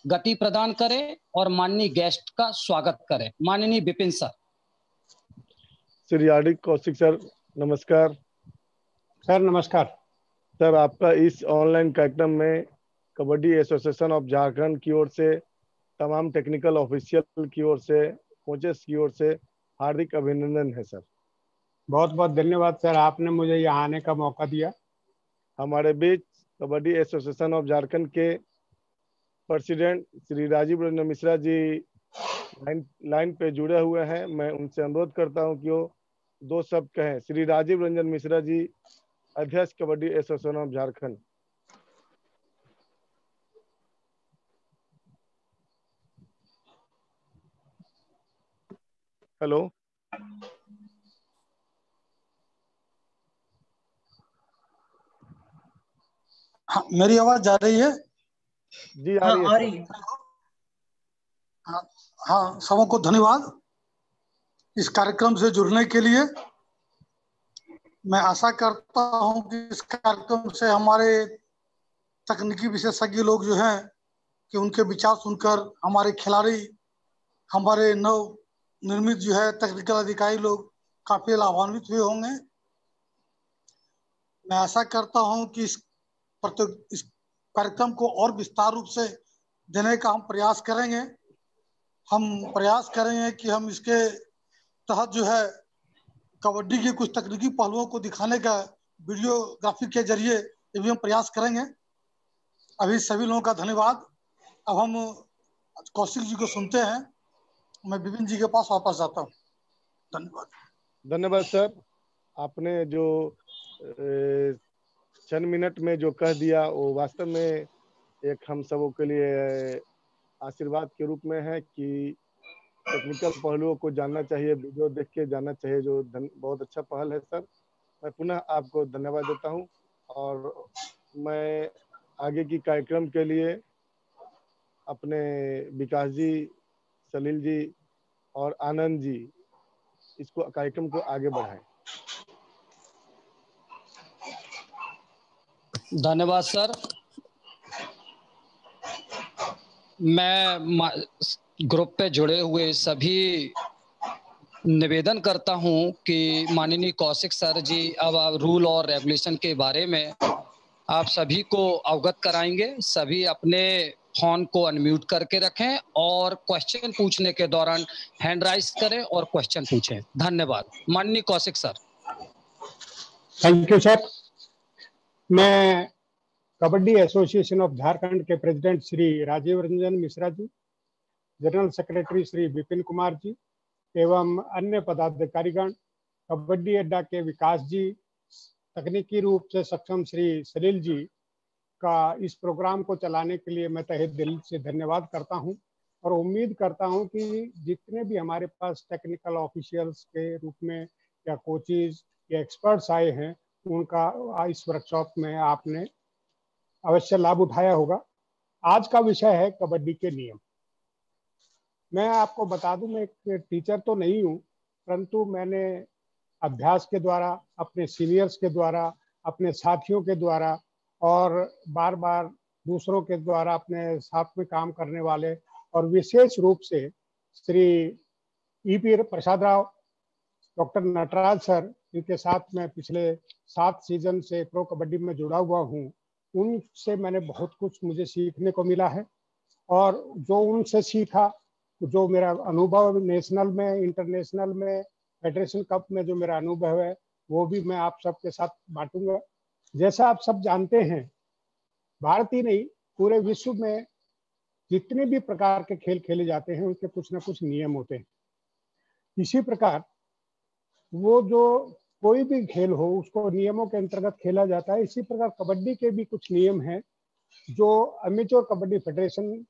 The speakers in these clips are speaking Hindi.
गति प्रदान करें और माननीय गेस्ट का स्वागत करें। माननीय Vipin sir. Shri RD. Kaushik sir नमस्कार। सर नमस्कार। सर आपका इस ऑनलाइन कार्यक्रम में कबड्डी एसोसिएशन ऑफ झारखंड की ओर से, तमाम टेक्निकल ऑफिशियल की ओर से, कोचेस की ओर से हार्दिक अभिनंदन है सर। बहुत बहुत धन्यवाद सर, आपने मुझे यहाँ आने का मौका दिया। हमारे बीच कबड्डी एसोसिएशन ऑफ झारखंड के प्रेसिडेंट श्री राजीव रंजन मिश्रा जी लाइन पे जुड़े हुए हैं। मैं उनसे अनुरोध करता हूं कि वो दो शब्द कहें। श्री राजीव रंजन मिश्रा जी, अध्यक्ष kabaddi association of Jharkhand. Hello. हाँ, मेरी आवाज जा रही है? जी आ रही है। हाँ, सबको धन्यवाद इस कार्यक्रम से जुड़ने के लिए। मैं आशा करता हूं कि इस कार्यक्रम से हमारे तकनीकी विशेषज्ञ लोग जो हैं कि उनके विचार सुनकर हमारे खिलाड़ी, हमारे नव निर्मित जो है टेक्निकल अधिकारी लोग काफी लाभान्वित हुए होंगे। मैं आशा करता हूं कि इस कार्यक्रम को और विस्तार रूप से देने का हम प्रयास करेंगे। हम प्रयास करेंगे कि हम इसके तहत जो है कबड्डी के कुछ तकनीकी पहलुओं को दिखाने का वीडियोग्राफी के जरिए ये भी हम प्रयास करेंगे। अभी सभी लोगों का धन्यवाद। अब हम कौशिक जी को सुनते हैं। मैं विपिन जी के पास वापस जाता हूँ। धन्यवाद। धन्यवाद सर। आपने जो चंद मिनट में जो कह दिया वो वास्तव में एक हम सबों के लिए आशीर्वाद के रूप में है कि टेक्निकल पहलुओं को जानना चाहिए, वीडियो देख के जानना चाहिए, जो बहुत अच्छा पहल है सर। मैं पुनः आपको धन्यवाद देता हूं और मैं आगे की कार्यक्रम के लिए अपने विकास जी, सलील जी और आनंद जी इसको कार्यक्रम को आगे बढ़ाएं। धन्यवाद सर। मैं ग्रुप पे जुड़े हुए सभी निवेदन करता हूं कि माननीय कौशिक सर जी अब रूल और रेगुलेशन के बारे में आप सभी को अवगत कराएंगे। सभी अपने फोन को अनम्यूट करके रखें और क्वेश्चन पूछने के दौरान हैंड राइज करें और क्वेश्चन पूछें। धन्यवाद। माननीय Kaushik sir. Thank you sir. मैं कबड्डी एसोसिएशन ऑफ झारखंड के president Shri Rajiv Ranjan Mishra ji, general secretary Shri Vipin Kumar ji एवं अन्य पदाधिकारीगण, कबड्डी अड्डा के विकास जी, तकनीकी रूप से सक्षम श्री सलील जी का इस प्रोग्राम को चलाने के लिए मैं तहे दिल से धन्यवाद करता हूं और उम्मीद करता हूं कि जितने भी हमारे पास टेक्निकल ऑफिशियल्स के रूप में या कोचेज या एक्सपर्ट्स आए हैं उनका इस वर्कशॉप में आपने अवश्य लाभ उठाया होगा। आज का विषय है कबड्डी के नियम। मैं आपको बता दूं, मैं एक टीचर तो नहीं हूं, परंतु मैंने अभ्यास के द्वारा, अपने सीनियर्स के द्वारा, अपने साथियों के द्वारा और बार बार दूसरों के द्वारा अपने साथ में काम करने वाले और विशेष रूप से श्री ई.पी. प्रसाद राव, डॉक्टर नटराज सर, इनके साथ मैं पिछले 7 सीजन से प्रो कबड्डी में जुड़ा हुआ हूँ। उनसे मैंने बहुत कुछ मुझे सीखने को मिला है और जो उनसे सीखा, जो मेरा अनुभव नेशनल में, इंटरनेशनल में, फेडरेशन कप में जो मेरा अनुभव है वो भी मैं आप सबके साथ बांटूंगा। जैसा आप सब जानते हैं, भारत ही नहीं पूरे विश्व में जितने भी प्रकार के खेल खेले जाते हैं उनके कुछ ना कुछ नियम होते हैं। इसी प्रकार वो जो कोई भी खेल हो उसको नियमों के अंतर्गत खेला जाता है। इसी प्रकार कबड्डी के भी कुछ नियम हैं जो अमेच्योर कबड्डी फेडरेशन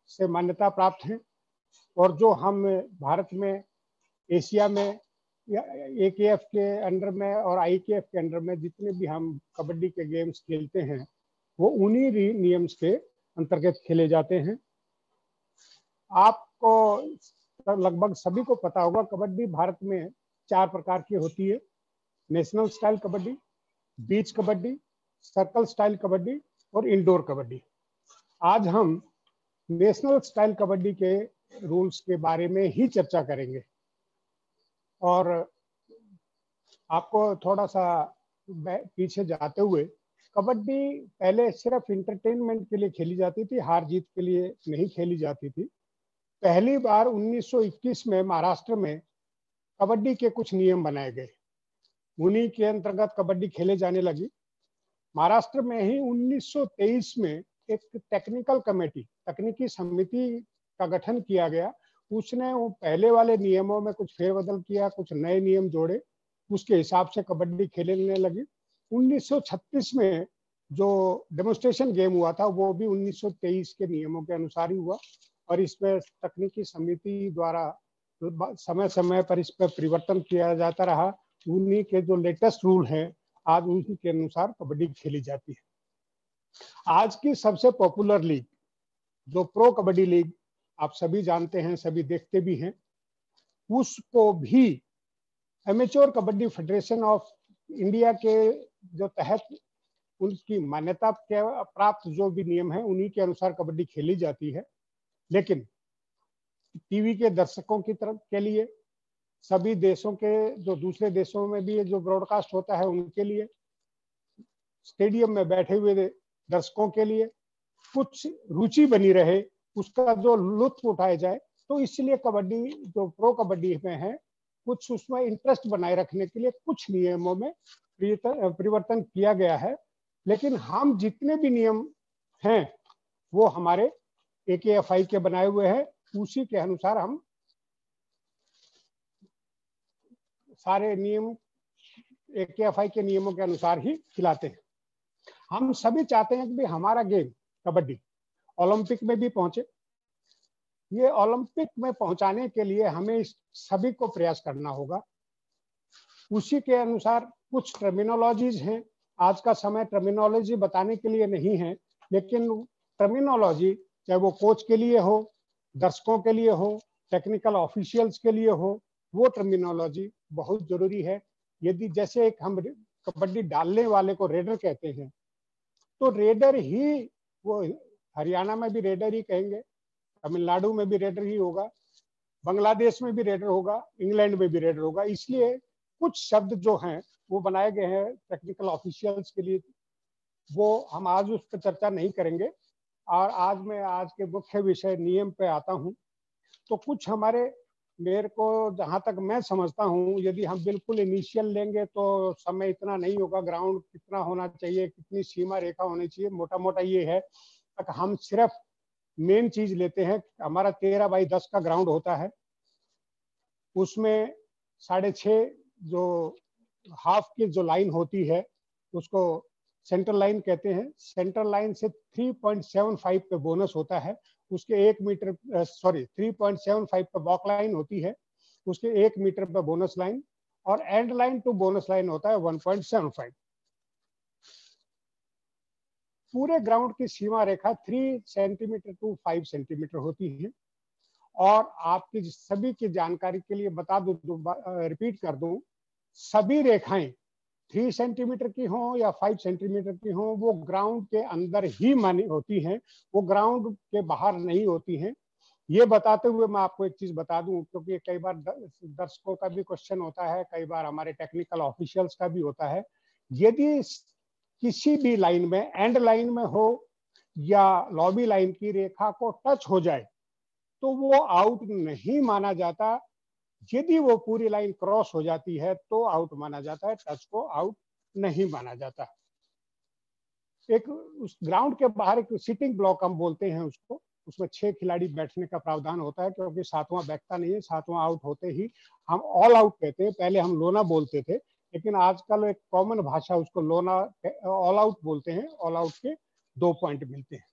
से मान्यता प्राप्त हैं और जो हम भारत में, एशिया में, AKF के अंडर में और IKF के अंडर में जितने भी हम कबड्डी के गेम्स खेलते हैं वो उन्हीं नियम्स के अंतर्गत खेले जाते हैं। आपको लगभग सभी को पता होगा कबड्डी भारत में 4 प्रकार की होती है। नेशनल स्टाइल कबड्डी, बीच कबड्डी, सर्कल स्टाइल कबड्डी और इंडोर कबड्डी। आज हम नेशनल स्टाइल कबड्डी के रूल्स के बारे में ही चर्चा करेंगे। और आपको थोड़ा सा पीछे जाते हुए, कबड्डी पहले सिर्फ इंटरटेनमेंट के लिए खेली जाती थी, हार जीत के लिए नहीं खेली जाती थी। पहली बार 1921 में महाराष्ट्र में कबड्डी के कुछ नियम बनाए गए, उन्हीं के अंतर्गत कबड्डी खेले जाने लगी। महाराष्ट्र में ही 1923 में एक टेक्निकल कमेटी, तकनीकी समिति का गठन किया गया। उसने वो पहले वाले नियमों में कुछ फेरबदल किया, कुछ नए नियम जोड़े, उसके हिसाब से कबड्डी खेलने लगी। 1936 में जो डेमोन्स्ट्रेशन गेम हुआ था वो भी 1923 के नियमों के अनुसार ही हुआ, और इसमें तकनीकी समिति द्वारा समय समय पर इस पर परिवर्तन किया जाता रहा। उन्हीं के जो लेटेस्ट रूल हैं आज उसी के अनुसार कबड्डी खेली जाती है। आज की सबसे पॉपुलर लीग जो प्रो कबड्डी लीग आप सभी जानते हैं, सभी देखते भी हैं, उसको भी amateur kabaddi federation of India के जो तहत उनकी मान्यता के प्राप्त जो भी नियम है उन्हीं के अनुसार कबड्डी खेली जाती है। लेकिन टीवी के दर्शकों की तरफ के लिए, सभी देशों के जो दूसरे देशों में भी जो ब्रॉडकास्ट होता है उनके लिए, स्टेडियम में बैठे हुए दर्शकों के लिए कुछ रुचि बनी रहे, उसका जो लुत्फ उठाया जाए, तो इसलिए कबड्डी जो प्रो कबड्डी में है कुछ उसमें इंटरेस्ट बनाए रखने के लिए कुछ नियमों में परिवर्तन किया गया है। लेकिन हम जितने भी नियम हैं वो हमारे AKFI के बनाए हुए हैं, उसी के अनुसार हम सारे नियम AKFI के नियमों के अनुसार ही खिलाते हैं। हम सभी चाहते हैं कि हमारा गेम कबड्डी ओलंपिक में भी पहुंचे। ये ओलंपिक में पहुंचाने के लिए हमें सभी को प्रयास करना होगा। उसी के अनुसार कुछ टर्मिनोलॉजीज हैं। आज का समय टर्मिनोलॉजी बताने के लिए नहीं है, लेकिन टर्मिनोलॉजी चाहे वो कोच के लिए हो, दर्शकों के लिए हो, टेक्निकल ऑफिशियल्स के लिए हो, वो टर्मिनोलॉजी बहुत जरूरी है। यदि जैसे एक हम कबड्डी डालने वाले को रेडर कहते हैं, तो रेडर ही, वो हरियाणा में भी रेडर ही कहेंगे, तमिलनाडु में भी रेडर ही होगा, बांग्लादेश में भी रेडर होगा, इंग्लैंड में भी रेडर होगा। इसलिए कुछ शब्द जो हैं वो बनाए गए हैं टेक्निकल ऑफिशियल्स के लिए, वो हम आज उस पर चर्चा नहीं करेंगे। और आज मैं आज के मुख्य विषय नियम पे आता हूं। तो कुछ हमारे, मेरे को जहां तक मैं समझता हूं, यदि हम बिल्कुल इनिशियल लेंगे तो समय इतना नहीं होगा, ग्राउंड कितना होना चाहिए, कितनी सीमा रेखा होनी चाहिए, मोटा मोटा ये है। हम सिर्फ मेन चीज लेते हैं। हमारा 13x10 का ग्राउंड होता है, उसमें 6.5 जो हाफ की जो लाइन होती है उसको सेंटर लाइन कहते हैं। सेंटर लाइन से 3.75 पे बोनस होता है, उसके 1 मीटर 3.75 पे वॉक लाइन होती है, उसके 1 मीटर पे बोनस लाइन, और end line to bonus line होता है 1.75। पूरे ग्राउंड की सीमा रेखा 3 सेंटीमीटर टू 5 सेंटीमीटर होती है। और आपकी सभी की जानकारी के लिए बता दूं, रिपीट कर दूं, सभी रेखाएं 3 सेंटीमीटर की हो या 5 सेंटीमीटर की हो, वो ग्राउंड के अंदर ही मानी होती हैं, वो ग्राउंड के बाहर नहीं होती हैं। ये बताते हुए मैं आपको एक चीज बता दूं, क्योंकि कई बार दर्शकों का भी क्वेश्चन होता है, कई बार हमारे टेक्निकल ऑफिशियल्स का भी होता है। यदि किसी भी लाइन में, एंड लाइन में हो या लॉबी लाइन की रेखा को टच हो जाए तो वो आउट नहीं माना जाता। यदि वो पूरी लाइन क्रॉस हो जाती है तो आउट माना जाता है, टच को आउट नहीं माना जाता। एक उस ग्राउंड के बाहर एक सिटिंग ब्लॉक हम बोलते हैं उसको, उसमें 6 खिलाड़ी बैठने का प्रावधान होता है, क्योंकि 7वां बैठता नहीं है। 7वां आउट होते ही हम ऑल आउट कहते हैं, पहले हम लोना बोलते थे, लेकिन आजकल एक कॉमन भाषा उसको लोना, ऑल आउट बोलते हैं। ऑल आउट के 2 पॉइंट मिलते हैं।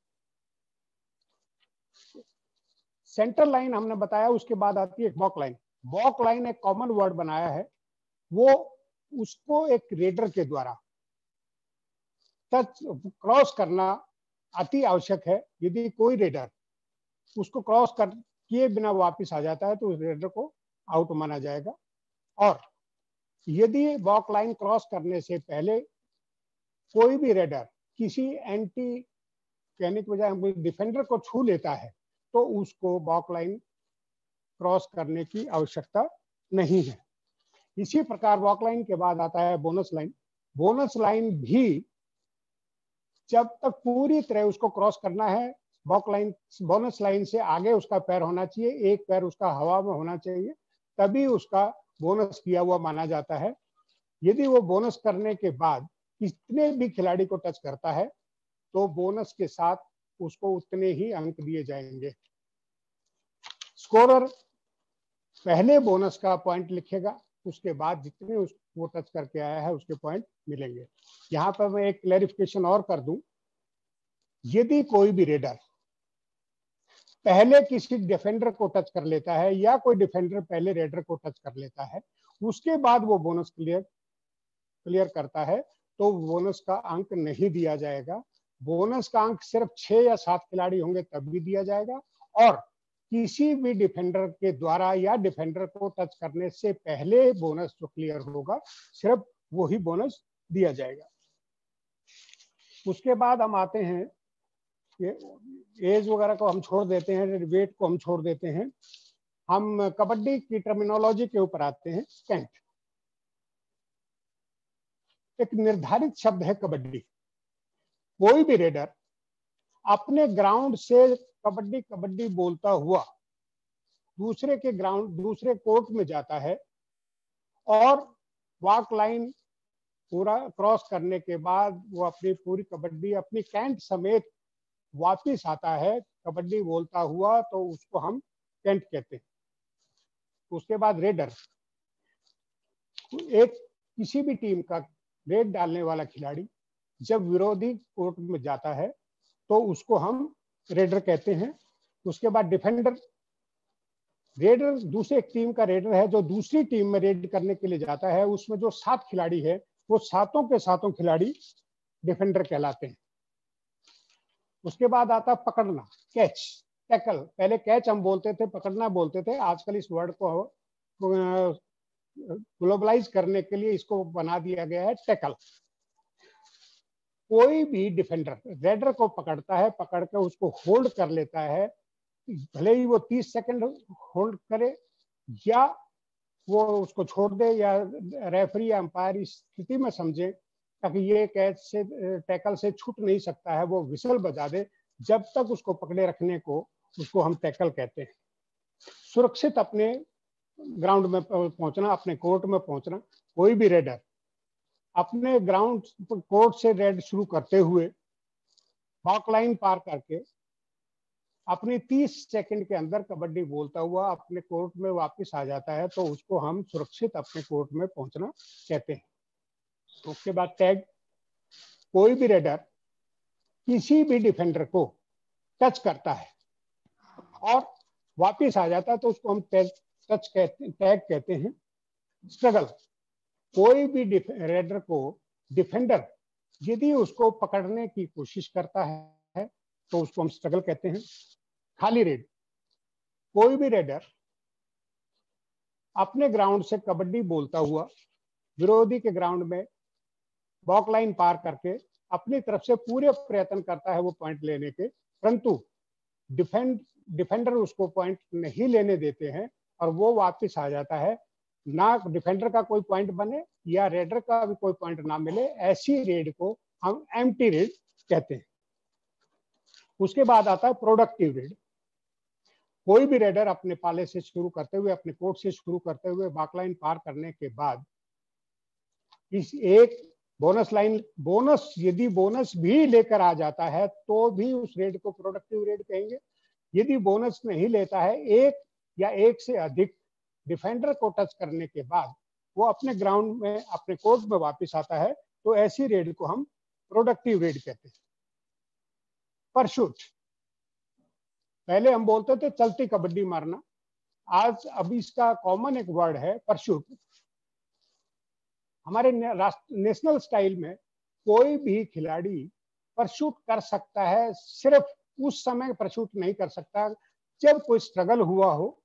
सेंटर लाइन हमने बताया, उसके बाद आती है वॉक लाइन। वॉक लाइन एक कॉमन वर्ड बनाया है, वो उसको एक रेडर के द्वारा टच क्रॉस करना अति आवश्यक है। यदि कोई रेडर उसको क्रॉस कर किए बिना वापस आ जाता है तो उस रेडर को आउट माना जाएगा। और यदि वॉक लाइन क्रॉस करने से पहले कोई भी रेडर किसी एंटी, कहने की बजाय डिफेंडर को छू लेता है तो उसको वॉक लाइन क्रॉस करने की आवश्यकता नहीं है। इसी प्रकार वॉक लाइन के बाद आता है बोनस लाइन। बोनस लाइन भी जब तक पूरी तरह उसको क्रॉस करना है, वॉक लाइन बोनस लाइन से आगे उसका पैर होना चाहिए, एक पैर उसका हवा में होना चाहिए, तभी उसका बोनस किया हुआ माना जाता है। यदि वो बोनस करने के बाद कितने भी खिलाड़ी को टच करता है तो बोनस के साथ उसको उतने ही अंक दिए जाएंगे। स्कोरर पहले बोनस का पॉइंट लिखेगा, उसके बाद जितने वो टच करके आया है उसके पॉइंट मिलेंगे। यहाँ पर मैं एक क्लैरिफिकेशन और कर दूं, यदि कोई भी रेडर पहले किसी डिफेंडर को टच कर लेता है या कोई डिफेंडर पहले रेडर को टच कर लेता है, उसके बाद वो बोनस क्लियर करता है, तो बोनस का अंक नहीं दिया जाएगा। बोनस का अंक सिर्फ 6 या 7 खिलाड़ी होंगे तब भी दिया जाएगा, और किसी भी डिफेंडर के द्वारा या डिफेंडर को टच करने से पहले बोनस जो क्लियर होगा सिर्फ वही बोनस दिया जाएगा। उसके बाद हम आते हैं, एज वगैरह को हम छोड़ देते हैं, वेट को हम छोड़ देते हैं, हम कबड्डी की टर्मिनोलॉजी के ऊपर आते हैं। कैंट एक निर्धारित शब्द है कबड्डी। कोई भी रेडर अपने ग्राउंड से कबड्डी कबड्डी बोलता हुआ दूसरे के ग्राउंड दूसरे कोर्ट में जाता है और वॉक लाइन पूरा क्रॉस करने के बाद वो अपनी पूरी कबड्डी अपनी कैंट समेत वापिस आता है कबड्डी बोलता हुआ, तो उसको हम कैंट कहते हैं। उसके बाद रेडर, एक किसी भी टीम का रेड डालने वाला खिलाड़ी जब विरोधी कोर्ट में जाता है तो उसको हम रेडर कहते हैं। उसके बाद डिफेंडर, रेडर दूसरे टीम का रेडर है जो दूसरी टीम में रेड करने के लिए जाता है, उसमें जो 7 खिलाड़ी है वो सातों के सातों खिलाड़ी डिफेंडर कहलाते हैं। उसके बाद आता पकड़ना, कैच, टैकल। पहले कैच हम बोलते थे, पकड़ना बोलते थे, आजकल इस वर्ड को ग्लोबलाइज करने के लिए इसको बना दिया गया है टैकल। कोई भी डिफेंडर रेडर को पकड़ता है, पकड़ के उसको होल्ड कर लेता है, भले ही वो 30 सेकंड होल्ड करे या वो उसको छोड़ दे, या रेफरी या अंपायर इस स्थिति में समझे ताकि ये कैच से टैकल से छूट नहीं सकता है, वो विसल बजा दे, जब तक उसको पकड़े रखने को उसको हम टैकल कहते हैं। सुरक्षित अपने ग्राउंड में पहुंचना, अपने कोर्ट में पहुंचना। कोई भी रेडर अपने ग्राउंड कोर्ट से रेड शुरू करते हुए वॉक लाइन पार करके अपनी 30 सेकंड के अंदर कबड्डी बोलता हुआ अपने कोर्ट में वापस आ जाता है, तो उसको हम सुरक्षित अपने कोर्ट में पहुंचना कहते हैं। उसके बाद टैग, कोई भी रेडर किसी भी डिफेंडर को टच करता है और वापस आ जाता है तो उसको हम टैग कहते हैं। स्ट्रगल, कोई भी रेडर को डिफेंडर यदि उसको पकड़ने की कोशिश करता है तो उसको हम स्ट्रगल कहते हैं। खाली रेड, कोई भी रेडर अपने ग्राउंड से कबड्डी बोलता हुआ विरोधी के ग्राउंड में वॉक लाइन पार करके अपनी तरफ से पूरे प्रयत्न करता है वो पॉइंट लेने के, परंतु डिफेंडर उसको पॉइंट नहीं लेने देते हैं और वो वापस आ जाता है, ना डिफेंडर का कोई पॉइंट बने या रेडर का भी कोई पॉइंट ना मिले, ऐसी रेड को हम एम्प्टी रेड कहते हैं। उसके बाद आता है प्रोडक्टिव रेड। कोई भी रेडर अपने पाले से शुरू करते हुए, अपने कोर्ट से शुरू करते हुए वॉक लाइन पार करने के बाद इस एक बोनस लाइन, बोनस यदि बोनस भी लेकर आ जाता है तो भी उस रेड को प्रोडक्टिव रेड कहेंगे। यदि बोनस नहीं लेता है, एक या एक से अधिक डिफेंडर को टच करने के बाद वो अपने ग्राउंड में अपने कोर्ट में वापस आता है, तो ऐसी रेड को हम प्रोडक्टिव रेड कहते हैं। परशूट, पहले हम बोलते थे चलती कबड्डी मारना, आज अभी इसका कॉमन एक वर्ड है परशूट। हमारे नेशनल स्टाइल में कोई भी खिलाड़ी परशूट कर सकता है, सिर्फ उस समय परशूट नहीं कर सकता जब कोई स्ट्रगल हुआ हो।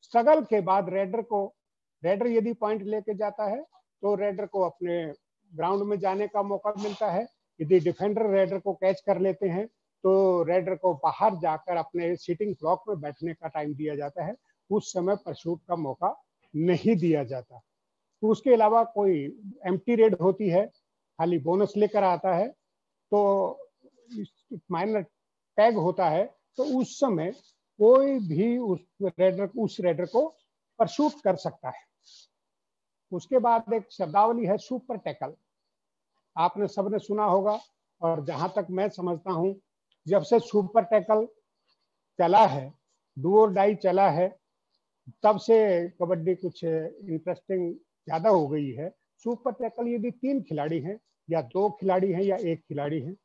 स्ट्रगल के बाद रेडर यदि पॉइंट लेके जाता है तो रेडर को अपने ग्राउंड में जाने का मौका मिलता है। यदि डिफेंडर रेडर को कैच कर लेते हैं तो रेडर को बाहर जाकर अपने सीटिंग ब्लॉक में बैठने का टाइम दिया जाता है, उस समय परशूट का मौका नहीं दिया जाता। तो उसके अलावा कोई एम्प्टी रेड होती है, खाली बोनस लेकर आता है, तो माइनर टैग होता है, तो उस समय कोई भी उस रेडर को परशूट कर सकता है। उसके बाद एक शब्दावली है सुपर टैकल, आपने सबने सुना होगा, और जहां तक मैं समझता हूं जब से सुपर टैकल चला है, डू और डाई चला है, तब से कबड्डी कुछ इंटरेस्टिंग ज्यादा हो गई है। सुपर टैकल यदि 3 खिलाड़ी हैं या 2 खिलाड़ी हैं या 1 खिलाड़ी हैं,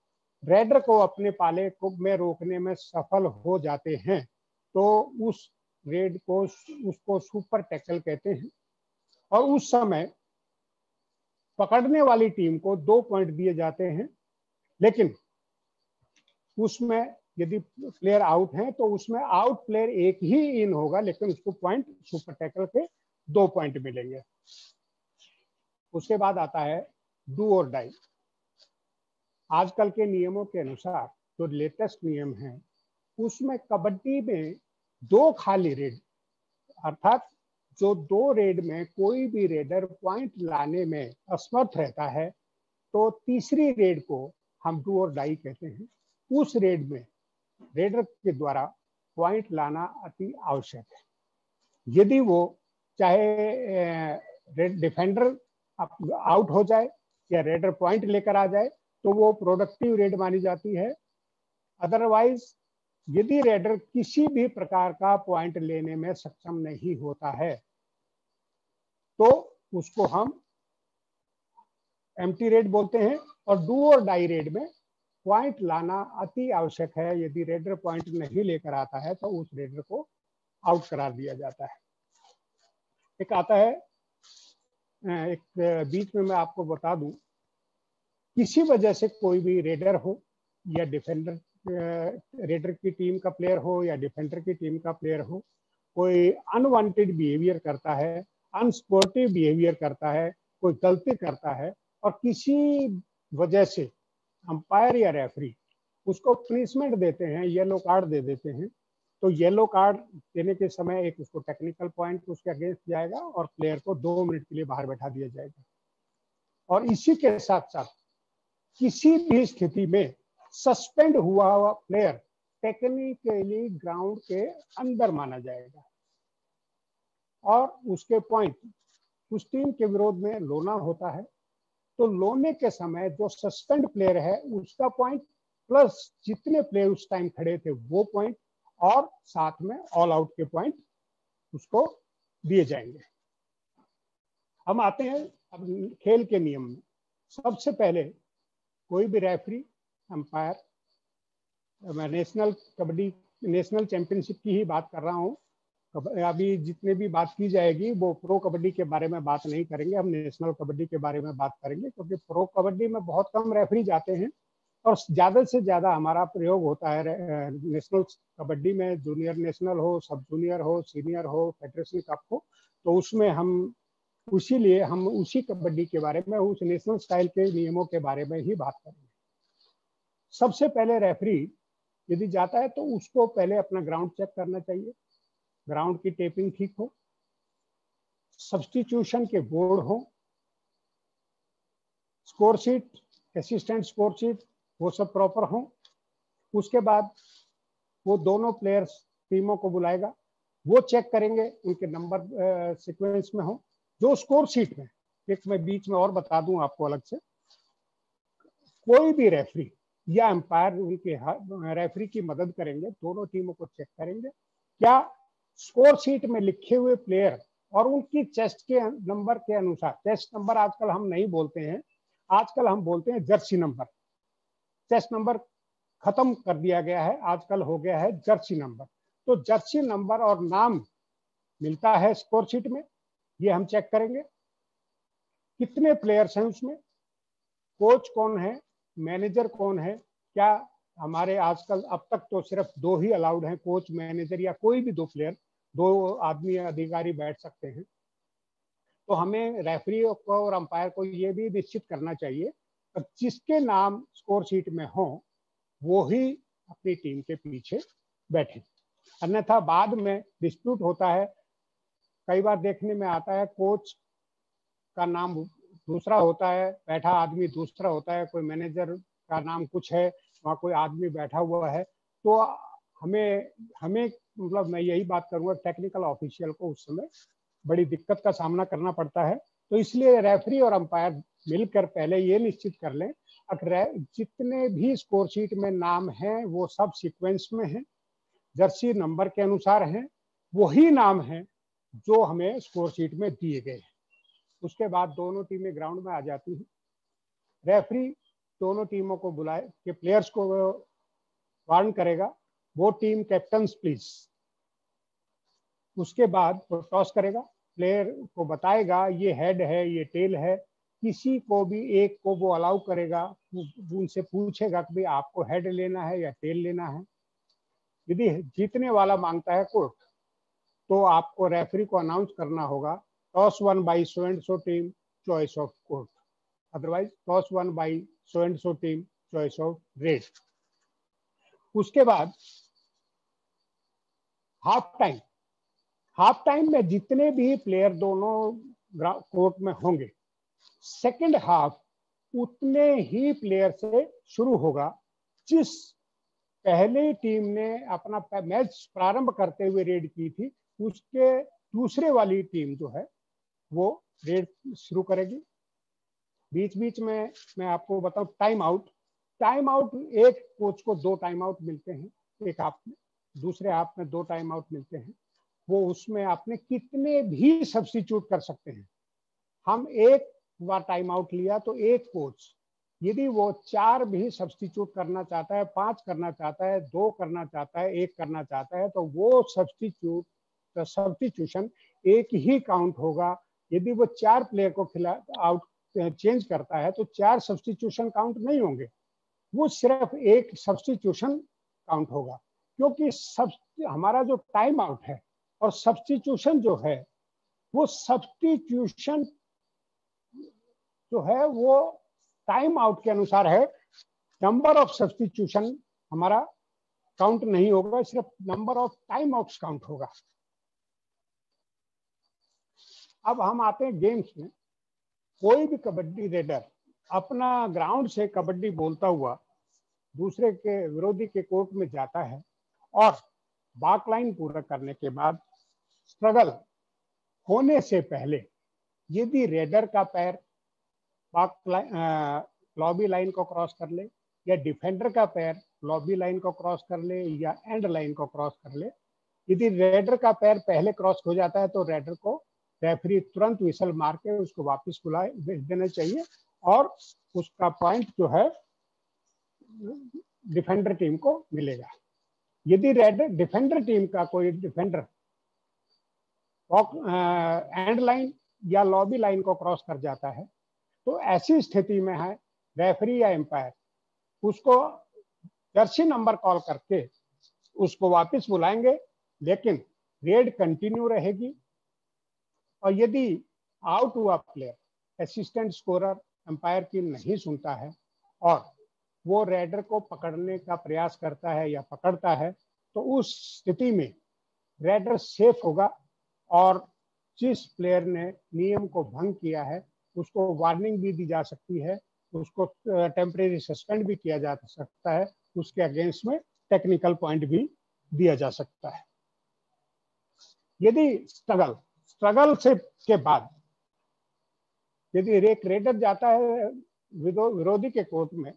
रेडर को अपने पाले को में रोकने में सफल हो जाते हैं, तो उस रेड को उसको सुपर टैकल कहते हैं। और उस समय पकड़ने वाली टीम को 2 पॉइंट दिए जाते हैं, लेकिन उसमें यदि प्लेयर आउट हैं तो उसमें आउट प्लेयर एक ही इन होगा, लेकिन उसको पॉइंट सुपर टैकल के 2 पॉइंट मिलेंगे। उसके बाद आता है डू और डाई। आजकल के नियमों के अनुसार जो लेटेस्ट नियम है, उसमें कबड्डी में 2 खाली रेड, अर्थात जो 2 रेड में कोई भी रेडर पॉइंट लाने में असमर्थ रहता है, तो तीसरी रेड को हम डू और डाई कहते हैं। उस रेड में रेडर के द्वारा पॉइंट लाना अति आवश्यक है। यदि वो चाहे डिफेंडर आउट हो जाए या रेडर पॉइंट लेकर आ जाए, तो वो प्रोडक्टिव रेड मानी जाती है। अदरवाइज यदि रेडर किसी भी प्रकार का पॉइंट लेने में सक्षम नहीं होता है, तो उसको हम एम्प्टी रेड बोलते हैं। और डू और डाई रेड में पॉइंट लाना अति आवश्यक है। यदि रेडर पॉइंट नहीं लेकर आता है, तो उस रेडर को आउट करार दिया जाता है। एक आता है, एक बीच में मैं आपको बता दूं, किसी वजह से कोई भी रेडर हो या डिफेंडर, रेडर की टीम का प्लेयर हो या डिफेंडर की टीम का प्लेयर हो, कोई अनवांटेड बिहेवियर करता है, अनस्पोर्टिव बिहेवियर करता है, कोई गलती करता है, और किसी वजह से अंपायर या रेफरी उसको पनिशमेंट देते हैं, येलो कार्ड दे देते हैं, तो येलो कार्ड देने के समय एक उसको टेक्निकल पॉइंट उसके अगेंस्ट जाएगा और प्लेयर को 2 मिनट के लिए बाहर बैठा दिया जाएगा। और इसी के साथ साथ किसी भी स्थिति में सस्पेंड हुआ प्लेयर टेक्निकली ग्राउंड के अंदर माना जाएगा, और उसके पॉइंट उस टीम के विरोध में लोना होता है। तो लोने के समय जो सस्पेंड प्लेयर है उसका पॉइंट प्लस जितने प्लेयर उस टाइम खड़े थे वो पॉइंट, और साथ में ऑल आउट के पॉइंट उसको दिए जाएंगे। हम आते हैं अब खेल के नियम में। सबसे पहले कोई भी रेफरी, अंपायर, मैं नेशनल चैंपियनशिप की ही बात कर रहा हूँ, अभी जितने भी बात की जाएगी वो प्रो कबड्डी के बारे में बात नहीं करेंगे, हम नेशनल कबड्डी के बारे में बात करेंगे, क्योंकि प्रो कबड्डी में बहुत कम रेफरी जाते हैं और ज्यादा से ज्यादा हमारा प्रयोग होता है नेशनल कबड्डी में। जूनियर नेशनल हो, सब जूनियर हो, सीनियर हो, फेडरेशन कप हो, तो उसमें हम उसी कबड्डी के बारे में, उस नेशनल स्टाइल के नियमों के बारे में ही बात करेंगे। सबसे पहले रेफरी यदि जाता है तो उसको पहले अपना ग्राउंड चेक करना चाहिए, ग्राउंड की टेपिंग ठीक हो, सब्स्टिट्यूशन के बोर्ड हो, score sheet, assistant score sheet, वो सब प्रॉपर हो। उसके बाद वो दोनों प्लेयर्स टीमों को बुलाएगा, वो चेक करेंगे उनके नंबर सीक्वेंस में हो। जो स्कोर शीट में, एक मैं बीच में और बता दूं आपको अलग से, कोई भी रेफरी या एम्पायर उनके रेफरी की मदद करेंगे, दोनों टीमों को चेक करेंगे क्या स्कोर शीट में लिखे हुए प्लेयर और उनकी चेस्ट के नंबर के अनुसार, चेस्ट नंबर आजकल हम नहीं बोलते हैं, आजकल हम बोलते हैं जर्सी नंबर। चेस्ट नंबर खत्म कर दिया गया है, आजकल हो गया है जर्सी नंबर। तो जर्सी नंबर और नाम मिलता है स्कोर शीट में, ये हम चेक करेंगे। कितने प्लेयर्स हैं उसमें, कोच कौन है, मैनेजर कौन है, क्या हमारे आजकल अब तक तो सिर्फ 2 ही अलाउड हैं, कोच, मैनेजर या कोई भी 2 प्लेयर, 2 आदमी अधिकारी बैठ सकते हैं। तो हमें रेफरी को और अंपायर को ये भी निश्चित करना चाहिए कि जिसके नाम स्कोर शीट में हो वो ही अपनी टीम के पीछे बैठे, अन्यथा बाद में डिस्प्यूट होता है। कई बार देखने में आता है कोच का नाम दूसरा होता है, बैठा आदमी दूसरा होता है, कोई मैनेजर का नाम कुछ है, वहाँ कोई आदमी बैठा हुआ है। तो हमें मतलब मैं यही बात करूंगा, टेक्निकल ऑफिशियल को उस समय बड़ी दिक्कत का सामना करना पड़ता है। तो इसलिए रेफरी और अंपायर मिलकर पहले ये निश्चित कर लें अगर जितने भी स्कोर शीट में नाम हैं वो सब सीक्वेंस में हैं, जर्सी नंबर के अनुसार हैं, वही नाम हैं जो हमें स्कोर शीट में दिए गए हैं। उसके बाद दोनों टीमें ग्राउंड में आ जाती हैं। रेफरी दोनों टीमों को बुलाए के प्लेयर्स को वार्न करेगा, वो टीम कैप्टन्स प्लीज। उसके बाद वो टॉस करेगा, प्लेयर को बताएगा ये हेड है ये टेल है, किसी को भी एक को वो अलाउ करेगा, उनसे पूछेगा कि भाई आपको हेड लेना है या टेल लेना है। यदि जीतने वाला मांगता है कोर्ट तो आपको रेफरी को अनाउंस करना होगा toss one by so and so team choice of court, otherwise toss one by so and so team choice of red. उसके बाद हाफ टाइम में जितने भी प्लेयर दोनों कोर्ट में होंगे, सेकंड हाफ उतने ही प्लेयर से शुरू होगा जिस पहले टीम ने अपना मैच प्रारंभ करते हुए रेड की थी, उसके दूसरे वाली टीम जो है वो रेड शुरू करेगी। बीच बीच में मैं आपको बताऊं टाइम आउट एक कोच को 2 टाइम आउट मिलते हैं, एक हाफ में, दूसरे हाफ में 2 टाइम आउट मिलते हैं। वो उसमें आपने कितने भी सब्स्टिट्यूट कर सकते हैं। हम एक बार टाइम आउट लिया तो एक कोच यदि वो 4 भी सब्स्टिट्यूट करना चाहता है, 5 करना चाहता है, 2 करना चाहता है, 1 करना चाहता है, तो वो सब्स्टिट्यूशन एक ही काउंट होगा। यदि वो 4 प्लेयर को आउट चेंज करता है तो 4 सब्स्टिट्यूशन काउंट नहीं होंगे, वो सिर्फ एक सब्स्टिट्यूशन काउंट होगा, क्योंकि हमारा जो टाइम आउट है और सब्स्टिट्यूशन जो है वो सब्स्टिट्यूशन जो है वो टाइम आउट के अनुसार है। नंबर ऑफ सब्स्टिट्यूशन हमारा काउंट नहीं होगा, सिर्फ number of time outs count होगा। अब हम आते हैं गेम्स में। कोई भी कबड्डी रेडर अपना ग्राउंड से कबड्डी बोलता हुआ दूसरे के विरोधी के कोर्ट में जाता है और बाक लाइन पूरा करने के बाद स्ट्रगल होने से पहले यदि रेडर का पैर लॉबी लाइन को क्रॉस कर ले या डिफेंडर का पैर लॉबी लाइन को क्रॉस कर ले या एंड लाइन को क्रॉस कर ले, यदि रेडर का पैर पहले क्रॉस हो जाता है तो रेडर को रेफरी तुरंत विसल मार के उसको वापस बुलाए भेज देना चाहिए और उसका पॉइंट जो है डिफेंडर टीम को मिलेगा। यदि डिफेंडर टीम का कोई डिफेंडर एंड लाइन या लॉबी लाइन को क्रॉस कर जाता है तो ऐसी स्थिति में है रेफरी या एम्पायर उसको जर्सी नंबर कॉल करके उसको वापस बुलाएंगे, लेकिन रेड कंटिन्यू रहेगी। और यदि आउट हुआ प्लेयर असिस्टेंट स्कोरर एम्पायर की नहीं सुनता है और वो रेडर को पकड़ने का प्रयास करता है या पकड़ता है तो उस स्थिति में रेडर सेफ होगा और जिस प्लेयर ने नियम को भंग किया है उसको वार्निंग भी दी जा सकती है, उसको टेम्परेरी सस्पेंड भी किया जा सकता है, उसके अगेंस्ट में टेक्निकल पॉइंट भी दिया जा सकता है। यदि स्ट्रगल से के बाद यदि एक रेडर जाता है विरोधी के कोर्ट में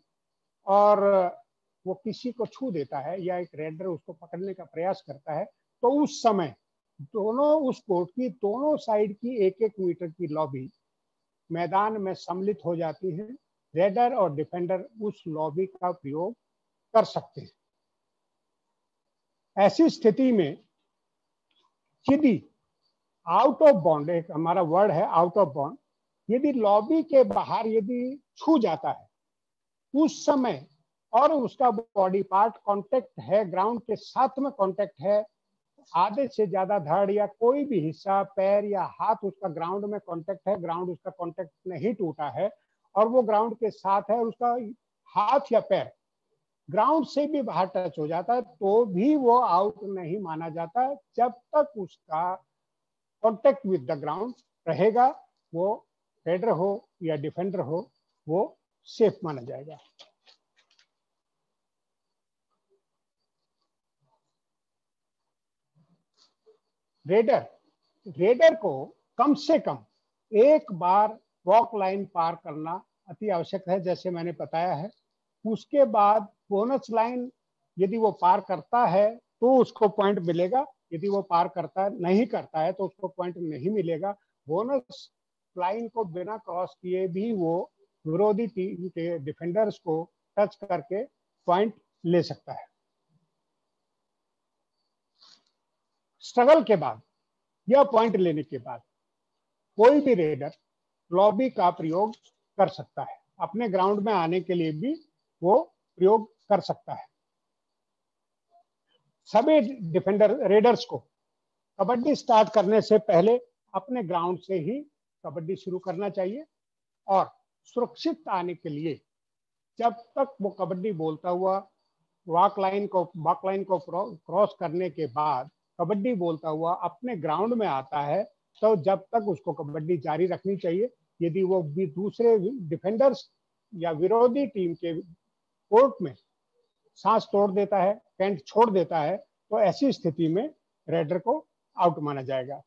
और वो किसी को छू देता है या एक रेडर उसको पकड़ने का प्रयास करता है तो उस समय दोनों उस कोर्ट की दोनों साइड की 1-1 मीटर की लॉबी मैदान में सम्मिलित हो जाती है। रेडर और डिफेंडर उस लॉबी का प्रयोग कर सकते हैं। ऐसी स्थिति में यदि आउट ऑफ बाउंड, एक हमारा वर्ड है आउट ऑफ बाउंड, यदि लॉबी के बाहर यदि छू जाता है उस समय और उसका बॉडी पार्ट कांटेक्ट है, ग्राउंड के साथ में कांटेक्ट है, आधे से ज्यादा धड़ या कोई भी हिस्सा पैर या हाथ उसका ग्राउंड में कांटेक्ट है, ग्राउंड उसका कांटेक्ट नहीं टूटा है और वो ग्राउंड के साथ है, उसका हाथ या पैर ग्राउंड से भी बाहर टच हो जाता है तो भी वो आउट नहीं माना जाता जब तक उसका कॉन्टेक्ट विद द ग्राउंड रहेगा। वो रेडर हो या डिफेंडर हो, वो सेफ माना जाएगा। रेडर को कम से कम एक बार वॉक लाइन पार करना अति आवश्यक है, जैसे मैंने बताया है। उसके बाद बोनस लाइन यदि वो पार करता है तो उसको पॉइंट मिलेगा, यदि वो पार करता नहीं करता है तो उसको पॉइंट नहीं मिलेगा। बोनस लाइन को बिना क्रॉस किए भी वो विरोधी टीम के डिफेंडर्स को टच करके पॉइंट ले सकता है। स्ट्रगल के बाद या पॉइंट लेने के बाद कोई भी रेडर लॉबी का प्रयोग कर सकता है, अपने ग्राउंड में आने के लिए भी वो प्रयोग कर सकता है। सभी डिफेंडर रेडर्स को कबड्डी स्टार्ट करने से पहले अपने ग्राउंड से ही कबड्डी शुरू करना चाहिए और सुरक्षित आने के लिए जब तक वो कबड्डी बोलता हुआ वॉक लाइन को क्रॉस करने के बाद कबड्डी बोलता हुआ अपने ग्राउंड में आता है तो जब तक उसको कबड्डी जारी रखनी चाहिए। यदि वो भी दूसरे डिफेंडर्स या विरोधी टीम के कोर्ट में सांस तोड़ देता है, कैंट छोड़ देता है, तो ऐसी स्थिति में रेडर को आउट माना जाएगा।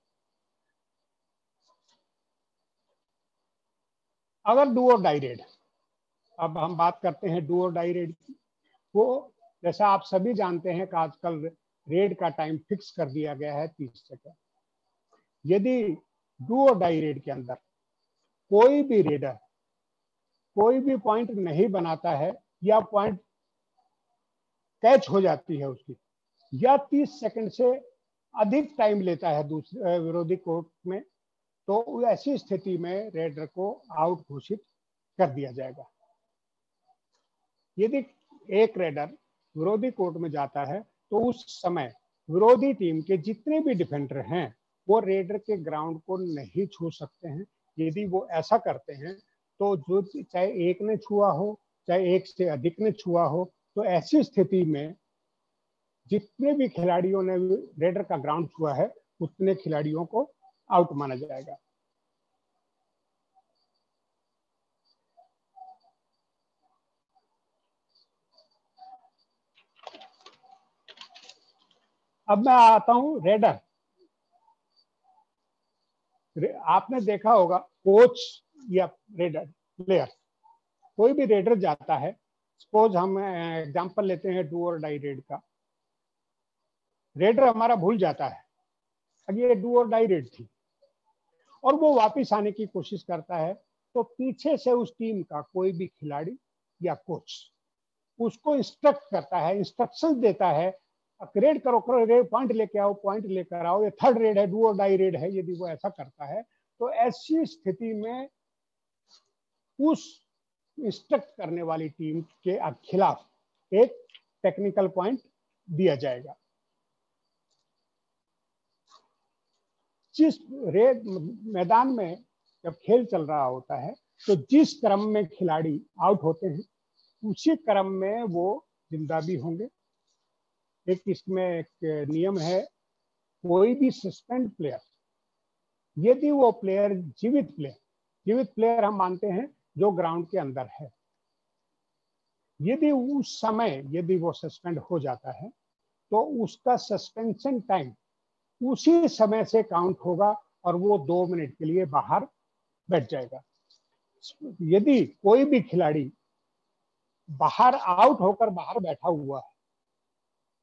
अगर डू और डाई रेड, अब हम बात करते हैं डू और डाई रेड की। वो जैसा आप सभी जानते हैं कि आजकल रेड का टाइम फिक्स कर दिया गया है 30 सेकंड। यदि डू और डाई रेड के अंदर कोई भी रेडर कोई भी पॉइंट नहीं बनाता है या पॉइंट कैच हो जाती है उसकी, या 30 सेकंड से अधिक टाइम लेता है दूसरे विरोधी कोर्ट में, तो ऐसी स्थिति में रेडर को आउट घोषित कर दिया जाएगा। यदि एक रेडर विरोधी कोर्ट में जाता है तो उस समय विरोधी टीम के जितने भी डिफेंडर हैं वो रेडर के ग्राउंड को नहीं छू सकते हैं। यदि वो ऐसा करते हैं तो जो चाहे एक ने छुआ हो चाहे एक से अधिक ने छुआ हो, तो ऐसी स्थिति में जितने भी खिलाड़ियों ने रेडर का ग्राउंड छुआ है उतने खिलाड़ियों को आउट माना जाएगा। अब मैं आता हूं रेडर। आपने देखा होगा कोच या रेडर प्लेयर, कोई भी रेडर जाता है, सपोज हम एग्जांपल लेते हैं डू और डाई रेड का। रेडर हमारा भूल जाता है अब ये डू और डाई रेड थी और वो वापस आने की कोशिश करता है, तो पीछे से उस टीम का कोई भी खिलाड़ी या कोच उसको इंस्ट्रक्ट करता है, इंस्ट्रक्शन देता है, रेड करो पॉइंट लेके आओ, पॉइंट लेकर आओ, ये थर्ड रेड है, डू और डाई रेड है। यदि वो ऐसा करता है तो ऐसी स्थिति में उस इंस्ट्रक्ट करने वाली टीम के खिलाफ एक टेक्निकल पॉइंट दिया जाएगा। जिस रेड मैदान में जब खेल चल रहा होता है तो जिस क्रम में खिलाड़ी आउट होते हैं उसी क्रम में वो जिंदा भी होंगे। एक इसमें एक नियम है, कोई भी सस्पेंड प्लेयर, यदि वो प्लेयर जीवित प्लेयर हम मानते हैं जो ग्राउंड के अंदर है, यदि उस समय यदि वो सस्पेंड हो जाता है तो उसका सस्पेंशन टाइम उसी समय से काउंट होगा और वो 2 मिनट के लिए बाहर बैठ जाएगा। यदि कोई भी खिलाड़ी बाहर आउट होकर बाहर बैठा हुआ है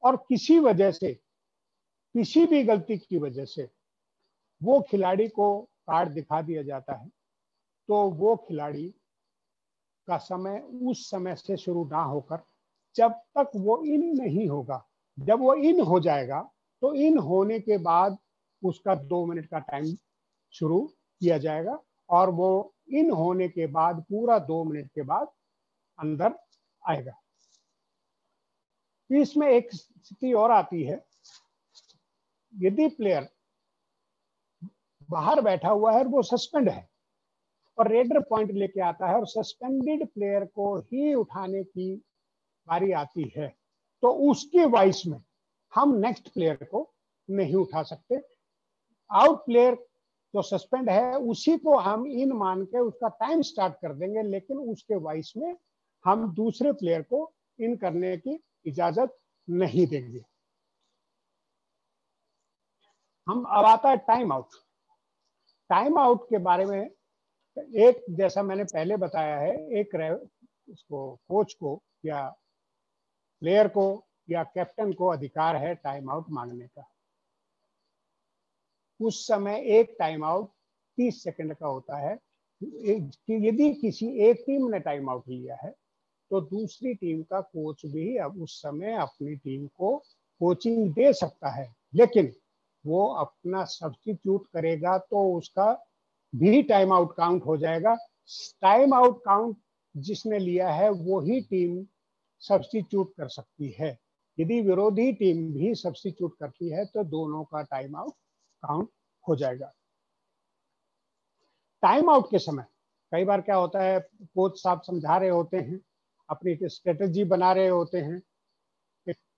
और किसी वजह से, किसी भी गलती की वजह से वो खिलाड़ी को कार्ड दिखा दिया जाता है, तो वो खिलाड़ी का समय उस समय से शुरू ना होकर जब तक वो इन नहीं होगा, जब वो इन हो जाएगा तो इन होने के बाद उसका 2 मिनट का टाइम शुरू किया जाएगा और वो इन होने के बाद पूरा 2 मिनट के बाद अंदर आएगा। इसमें एक स्थिति और आती है, यदि प्लेयर बाहर बैठा हुआ है और वो सस्पेंड है और रेडर पॉइंट लेके आता है और सस्पेंडेड प्लेयर को ही उठाने की बारी आती है तो उसके वाइस में हम नेक्स्ट प्लेयर को नहीं उठा सकते। आउट प्लेयर जो सस्पेंड है उसी को हम इन मान के उसका टाइम स्टार्ट कर देंगे, लेकिन उसके वाइस में हम दूसरे प्लेयर को इन करने की इजाजत नहीं देंगे। हम अब आता है टाइम आउट। टाइम आउट के बारे में एक, जैसा मैंने पहले बताया है, एक इसको कोच को या प्लेयर को या कैप्टन को अधिकार है टाइम आउट मांगने का। उस समय एक टाइम आउट 30 सेकंड का होता है कि यदि किसी एक टीम ने टाइम आउट लिया है तो दूसरी टीम का कोच भी अब उस समय अपनी टीम को कोचिंग दे सकता है, लेकिन वो अपना सब्स्टिट्यूट करेगा तो उसका भी टाइम आउट काउंट हो जाएगा। टाइम आउट काउंट जिसने लिया है वो ही टीम सब्स्टिट्यूट कर सकती है। यदि विरोधी टीम भी सब्स्टिट्यूट करती है तो दोनों का टाइम आउट काउंट हो जाएगा। टाइम आउट के समय कई बार क्या होता है, कोच साहब समझा रहे होते हैं, अपनी स्ट्रेटेजी बना रहे होते हैं,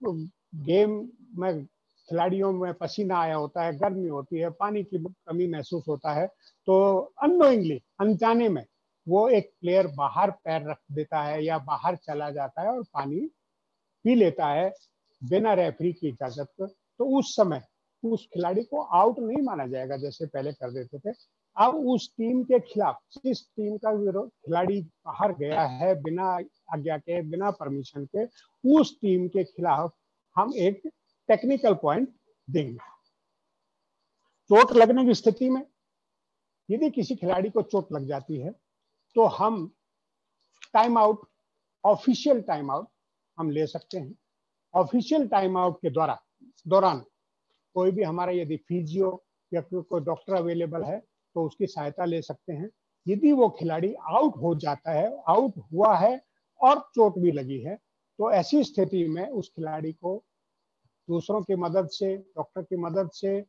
गेम में खिलाड़ियों में पसीना आया होता है, गर्मी होती है, पानी की कमी महसूस होता है, तो अननोइंगली, अनजाने में वो एक प्लेयर बाहर पैर रख देता है या बाहर चला जाता है और पानी पी लेता है बिना रेफरी की इजाजत को, तो उस समय उस खिलाड़ी को आउट नहीं माना जाएगा जैसे पहले कर देते थे। अब उस टीम के खिलाफ, जिस टीम का खिलाड़ी बाहर गया है बिना आज्ञा के, बिना परमिशन के, उस टीम के खिलाफ हम एक टेक्निकल पॉइंट देंगे। चोट लगने की स्थिति में यदि किसी खिलाड़ी को चोट लग जाती है तो हम time out, official time out हम ले सकते हैं। ऑफिशियल टाइम आउट के दौरान कोई भी हमारा यदि फिजियो या कोई डॉक्टर अवेलेबल है तो उसकी सहायता ले सकते हैं। यदि वो खिलाड़ी आउट हो जाता है, आउट हुआ है और चोट भी लगी है, तो ऐसी स्थिति में उस खिलाड़ी को दूसरों की मदद से, डॉक्टर की मदद से,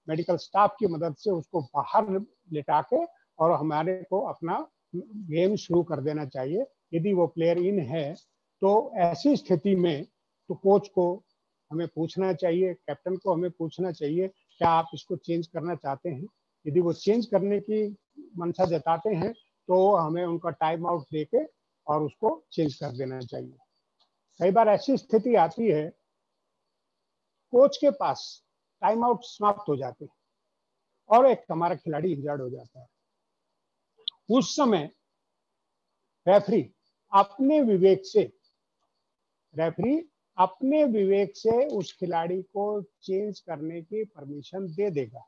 मेडिकल स्टाफ की मदद से उसको बाहर लेटा के और हमारे को अपना गेम शुरू कर देना चाहिए। यदि वो प्लेयर इन है तो ऐसी स्थिति में तो कोच को हमें पूछना चाहिए, कैप्टन को हमें पूछना चाहिए, क्या आप इसको चेंज करना चाहते हैं। यदि वो चेंज करने की मंशा जताते हैं तो हमें उनका टाइम आउट देके और उसको चेंज कर देना चाहिए। कई बार ऐसी स्थिति आती है कोच के पास टाइम आउट समाप्त हो जाते हैं और एक हमारा खिलाड़ी इंजर्ड हो जाता है। उस समय रेफरी अपने विवेक से उस खिलाड़ी को चेंज करने की परमिशन दे देगा।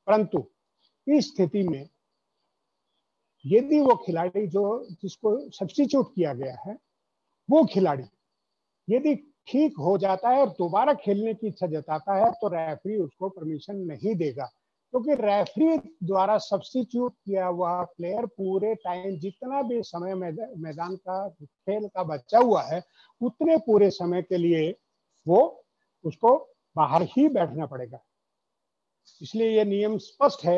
परंतु इस स्थिति में यदि वो खिलाड़ी जिसको सब्स्टिट्यूट किया गया है वो खिलाड़ी यदि ठीक हो जाता है और दोबारा खेलने की इच्छा जताता है तो रेफरी उसको परमिशन नहीं देगा, क्योंकि रेफरी द्वारा सब्स्टिट्यूट किया हुआ प्लेयर पूरे टाइम जितना भी समय मैदान का खेल का बचा हुआ है उतने पूरे समय के लिए वो उसको बाहर ही बैठना पड़ेगा। इसलिए ये नियम स्पष्ट है,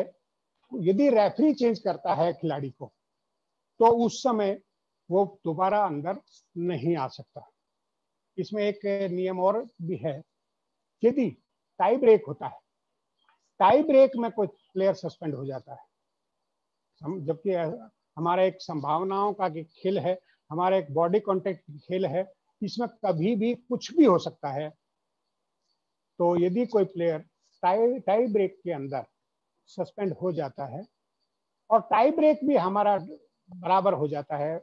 यदि रेफरी चेंज करता है खिलाड़ी को तो उस समय वो दोबारा अंदर नहीं आ सकता। इसमें एक नियम और भी है, यदि टाई ब्रेक होता है, टाई ब्रेक में कोई प्लेयर सस्पेंड हो जाता है, जबकि हमारा एक संभावनाओं का खेल है, हमारा एक बॉडी कांटेक्ट खेल है, इसमें कभी भी कुछ भी हो सकता है। तो यदि कोई प्लेयर टाई ब्रेक के अंदर सस्पेंड हो जाता है और टाई ब्रेक भी हमारा बराबर हो जाता है,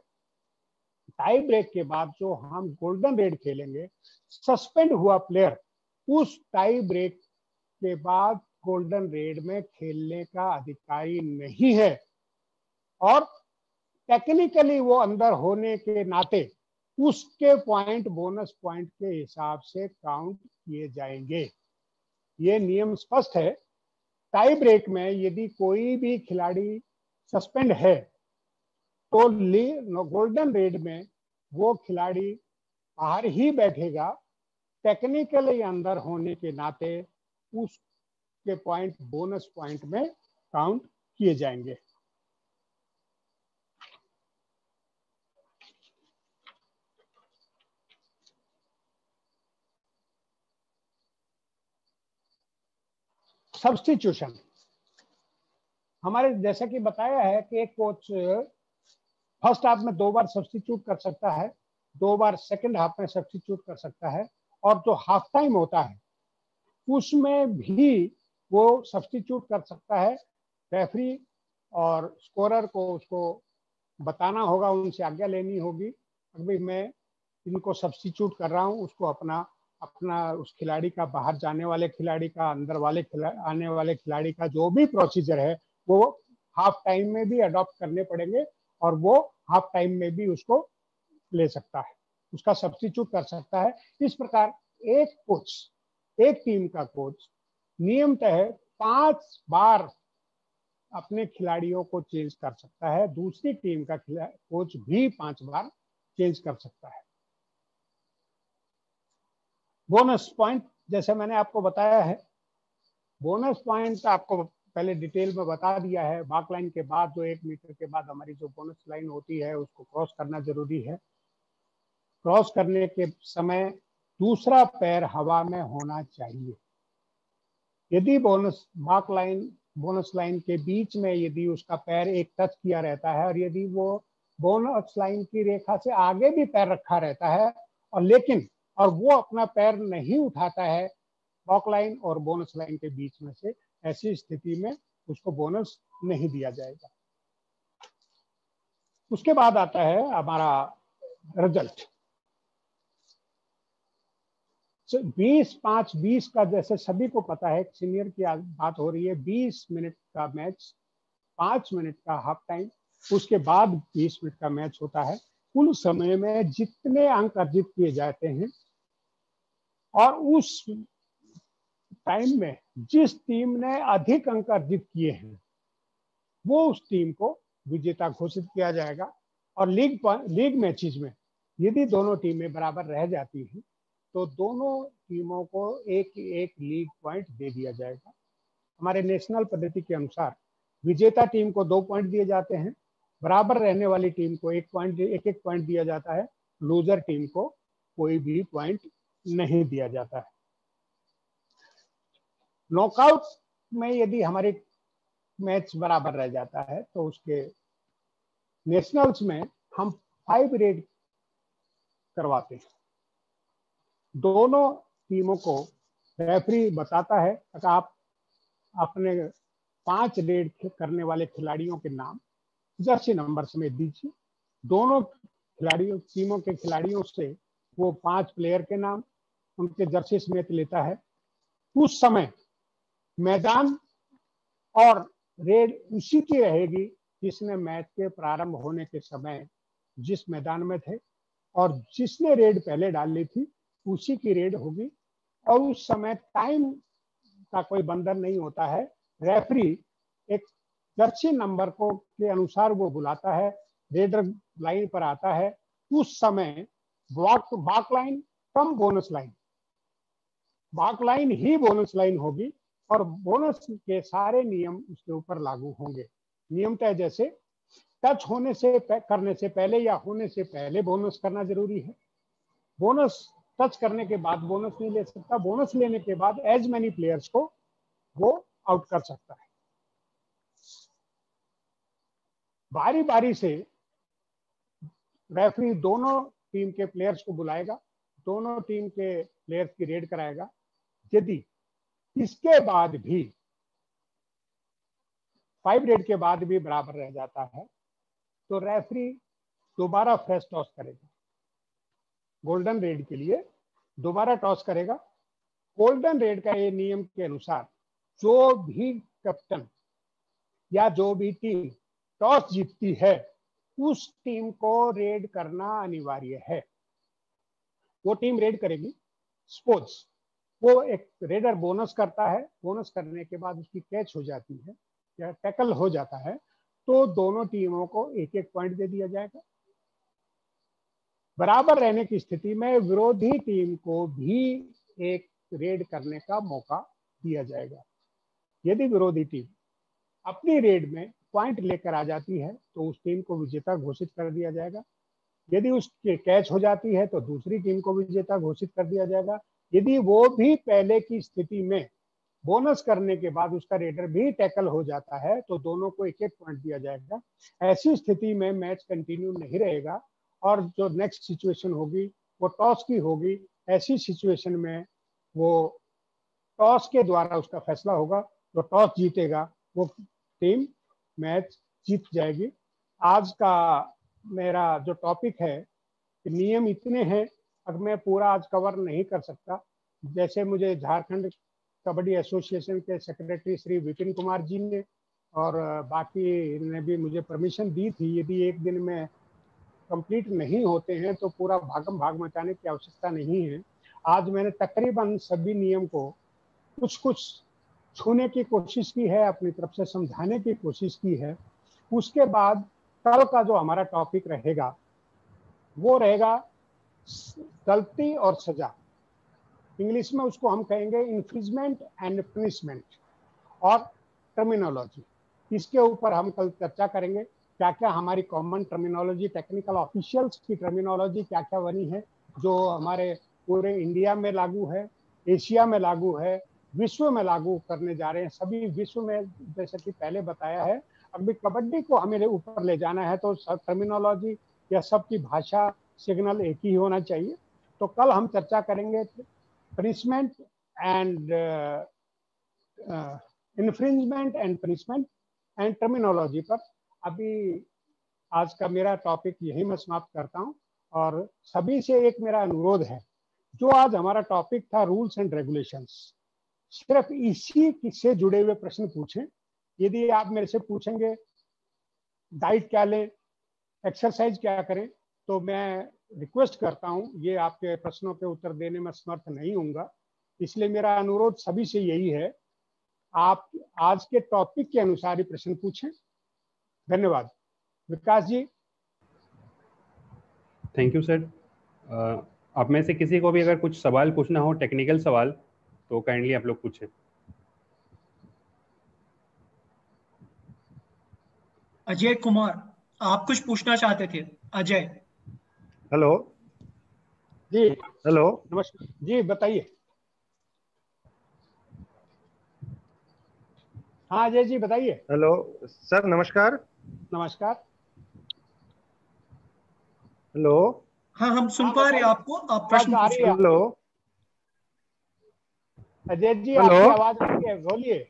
टाई ब्रेक के बाद जो हम गोल्डन रेड खेलेंगे, सस्पेंड हुआ प्लेयर उस टाई ब्रेक के बाद गोल्डन रेड में खेलने का अधिकारी नहीं है और टेक्निकली वो अंदर होने के नाते उसके पॉइंट बोनस पॉइंट के हिसाब से काउंट किए जाएंगे। ये नियम स्पष्ट है। टाई ब्रेक में यदि कोई भी खिलाड़ी सस्पेंड है तो गोल्डन रेड में वो खिलाड़ी बाहर ही बैठेगा, टेक्निकली अंदर होने के नाते उसके पॉइंट बोनस पॉइंट में काउंट किए जाएंगे। सब्स्टिट्यूशन, हमारे जैसा कि बताया है कि एक कोच फर्स्ट हाफ में 2 बार सब्स्टिट्यूट कर सकता है, 2 बार सेकंड हाफ में सब्स्टिट्यूट कर सकता है, और जो हाफ टाइम होता है उसमें भी वो सब्स्टिट्यूट कर सकता है। रेफरी और स्कोरर को उसको बताना होगा, उनसे आज्ञा लेनी होगी, अभी मैं इनको सब्स्टिट्यूट कर रहा हूँ, उसको अपना उस खिलाड़ी का, बाहर जाने वाले खिलाड़ी का, अंदर वाले आने वाले खिलाड़ी का जो भी प्रोसीजर है वो हाफ टाइम में भी अडॉप्ट करने पड़ेंगे, और वो हाफ टाइम में भी उसको ले सकता है, उसका सब्स्टिट्यूट कर सकता है। इस प्रकार एक कोच, एक टीम का कोच नियमतः 5 बार अपने खिलाड़ियों को चेंज कर सकता है, दूसरी टीम का कोच भी 5 बार चेंज कर सकता है। बोनस पॉइंट, जैसे मैंने आपको बताया है, बोनस पॉइंट आपको पहले डिटेल में बता दिया है। बाक लाइन के बाद जो 1 मीटर के बाद हमारी जो बोनस लाइन होती है उसको क्रॉस करना जरूरी है। क्रॉस करने के समय दूसरा पैर हवा में होना चाहिए। यदि बोनस लाइन के बीच में यदि उसका पैर एक टच किया रहता है, और यदि वो बोनस लाइन की रेखा से आगे भी पैर रखा रहता है और वो अपना पैर नहीं उठाता है बॉक लाइन और बोनस लाइन के बीच में से, ऐसी स्थिति में उसको बोनस नहीं दिया जाएगा। उसके बाद आता है हमारा रिजल्ट। 20-5-20 का, जैसे सभी को पता है, सीनियर की बात हो रही है, 20 मिनट का मैच, 5 मिनट का हाफ टाइम, उसके बाद 20 मिनट का मैच होता है। कुल समय में जितने अंक अर्जित किए जाते हैं और उस टाइम में जिस टीम ने अधिक अंक अर्जित किए हैं वो उस टीम को विजेता घोषित किया जाएगा। और लीग मैचेस में यदि दोनों टीमें बराबर रह जाती हैं तो दोनों टीमों को एक एक लीग पॉइंट दे दिया जाएगा। हमारे नेशनल पद्धति के अनुसार विजेता टीम को 2 पॉइंट दिए जाते हैं, बराबर रहने वाली टीम को एक एक पॉइंट दिया जाता है, लूजर टीम को कोई भी पॉइंट नहीं दिया जाता है। नॉकआउट में यदि हमारे मैच बराबर रह जाता है तो उसके नेशनल्स में हम 5 रेड करवाते हैं। दोनों टीमों को रेफरी बताता है कि आप अपने 5 रेड करने वाले खिलाड़ियों के नाम जर्सी नंबर समेत दीजिए। दोनों टीमों के खिलाड़ियों से वो 5 प्लेयर के नाम उनके जर्सी समेत लेता है। उस समय मैदान और रेड उसी की रहेगी जिसने मैच के प्रारंभ होने के समय जिस मैदान में थे, और जिसने रेड पहले डाल ली थी उसी की रेड होगी। और उस समय टाइम का कोई बंधन नहीं होता है। रेफरी एक जर्सी नंबर को के अनुसार वो बुलाता है, रेडर लाइन पर आता है, उस समय बाक लाइन कम बोनस लाइन, बाक लाइन ही बोनस लाइन होगी और बोनस के सारे नियम उसके ऊपर लागू होंगे। नियमतः जैसे टच होने से करने से पहले या होने से पहले बोनस करना जरूरी है। बोनस टच करने के बाद बोनस नहीं ले सकता। बोनस लेने के बाद एज मैनी प्लेयर्स को वो आउट कर सकता है। बारी बारी से रेफरी दोनों टीम के प्लेयर्स को बुलाएगा, दोनों टीम के प्लेयर्स की रेड कराएगा। यदि इसके बाद भी 5 रेड के बाद भी बराबर रह जाता है तो रेफरी दोबारा फ्रेश टॉस करेगा। गोल्डन रेड के लिए दोबारा टॉस करेगा। गोल्डन रेड का ये नियम के अनुसार जो भी कैप्टन या जो भी टीम टॉस जीतती है उस टीम को रेड करना अनिवार्य है। वो टीम रेड करेगी। सपोज वो एक रेडर बोनस करता है, बोनस करने के बाद उसकी कैच हो जाती है या टैकल हो जाता है तो दोनों टीमों को एक एक पॉइंट दे दिया जाएगा। बराबर रहने की स्थिति में विरोधी टीम को भी एक रेड करने का मौका दिया जाएगा। यदि विरोधी टीम अपनी रेड में पॉइंट लेकर आ जाती है तो उस टीम को विजेता घोषित कर दिया जाएगा। यदि उसके कैच हो जाती है तो दूसरी टीम को विजेता घोषित कर दिया जाएगा। यदि वो भी पहले की स्थिति में बोनस करने के बाद उसका रेडर भी टैकल हो जाता है तो दोनों को एक एक पॉइंट दिया जाएगा। ऐसी स्थिति में मैच कंटिन्यू नहीं रहेगा और जो नेक्स्ट सिचुएशन होगी वो टॉस की होगी। ऐसी सिचुएशन में वो टॉस के द्वारा उसका फैसला होगा, जो टॉस जीतेगा वो टीम मैच जीत जाएगी। आज का मेरा जो टॉपिक है, नियम इतने हैं, अब मैं पूरा आज कवर नहीं कर सकता। जैसे मुझे झारखंड कबड्डी एसोसिएशन के सेक्रेटरी श्री विपिन कुमार जी ने और बाकी ने भी मुझे परमिशन दी थी, यदि एक दिन में कंप्लीट नहीं होते हैं तो पूरा भागम भाग मचाने की आवश्यकता नहीं है। आज मैंने तकरीबन सभी नियम को कुछ कुछ छूने की कोशिश की है, अपनी तरफ से समझाने की कोशिश की है। उसके बाद कल का जो हमारा टॉपिक रहेगा वो रहेगा गलती और सजा। इंग्लिश में उसको हम कहेंगे इन्फ्रिंजमेंट एंड पनिशमेंट और टर्मिनोलॉजी। इसके ऊपर हम कल चर्चा करेंगे, क्या क्या हमारी कॉमन टर्मिनोलॉजी, टेक्निकल ऑफिशियल्स की टर्मिनोलॉजी क्या क्या बनी है, जो हमारे पूरे इंडिया में लागू है, एशिया में लागू है, विश्व में लागू करने जा रहे हैं सभी विश्व में। जैसे कि पहले बताया है, अभी कबड्डी को हमें ऊपर ले जाना है तो सब टर्मिनोलॉजी या सबकी भाषा सिग्नल एक ही होना चाहिए। तो कल हम चर्चा करेंगे punishment and infringement and punishment and terminology पर। अभी आज का मेरा टॉपिक यही मैं समाप्त करता हूं और सभी से एक मेरा अनुरोध है, जो आज हमारा टॉपिक था रूल्स एंड रेगुलेशंस, सिर्फ इसी से जुड़े हुए प्रश्न पूछें। यदि आप मेरे से पूछेंगे डाइट क्या लें, एक्सरसाइज क्या करें, तो मैं रिक्वेस्ट करता हूं, ये आपके प्रश्नों के उत्तर देने में समर्थ नहीं होऊंगा। इसलिए मेरा अनुरोध सभी से यही है, आप आज के टॉपिक के अनुसार ही प्रश्न पूछें। धन्यवाद। Vikas ji. Thank you sir. आप में से किसी को भी अगर कुछ सवाल पूछना हो, टेक्निकल सवाल, तो काइंडली आप लोग पूछें। अजय कुमार, आप कुछ पूछना चाहते थे? अजय। हेलो जी हेलो नमस्कार जी, बताइए। हाँ अजय जी बताइए। हेलो सर, नमस्कार। नमस्कार। हेलो। हाँ, हम सुन पा रहे हैं आपको, आप प्रश्न आवाज आ रही पूछिए। है? Hello Ajay ji hello. आपकी आवाज आ रही है, बोलिए।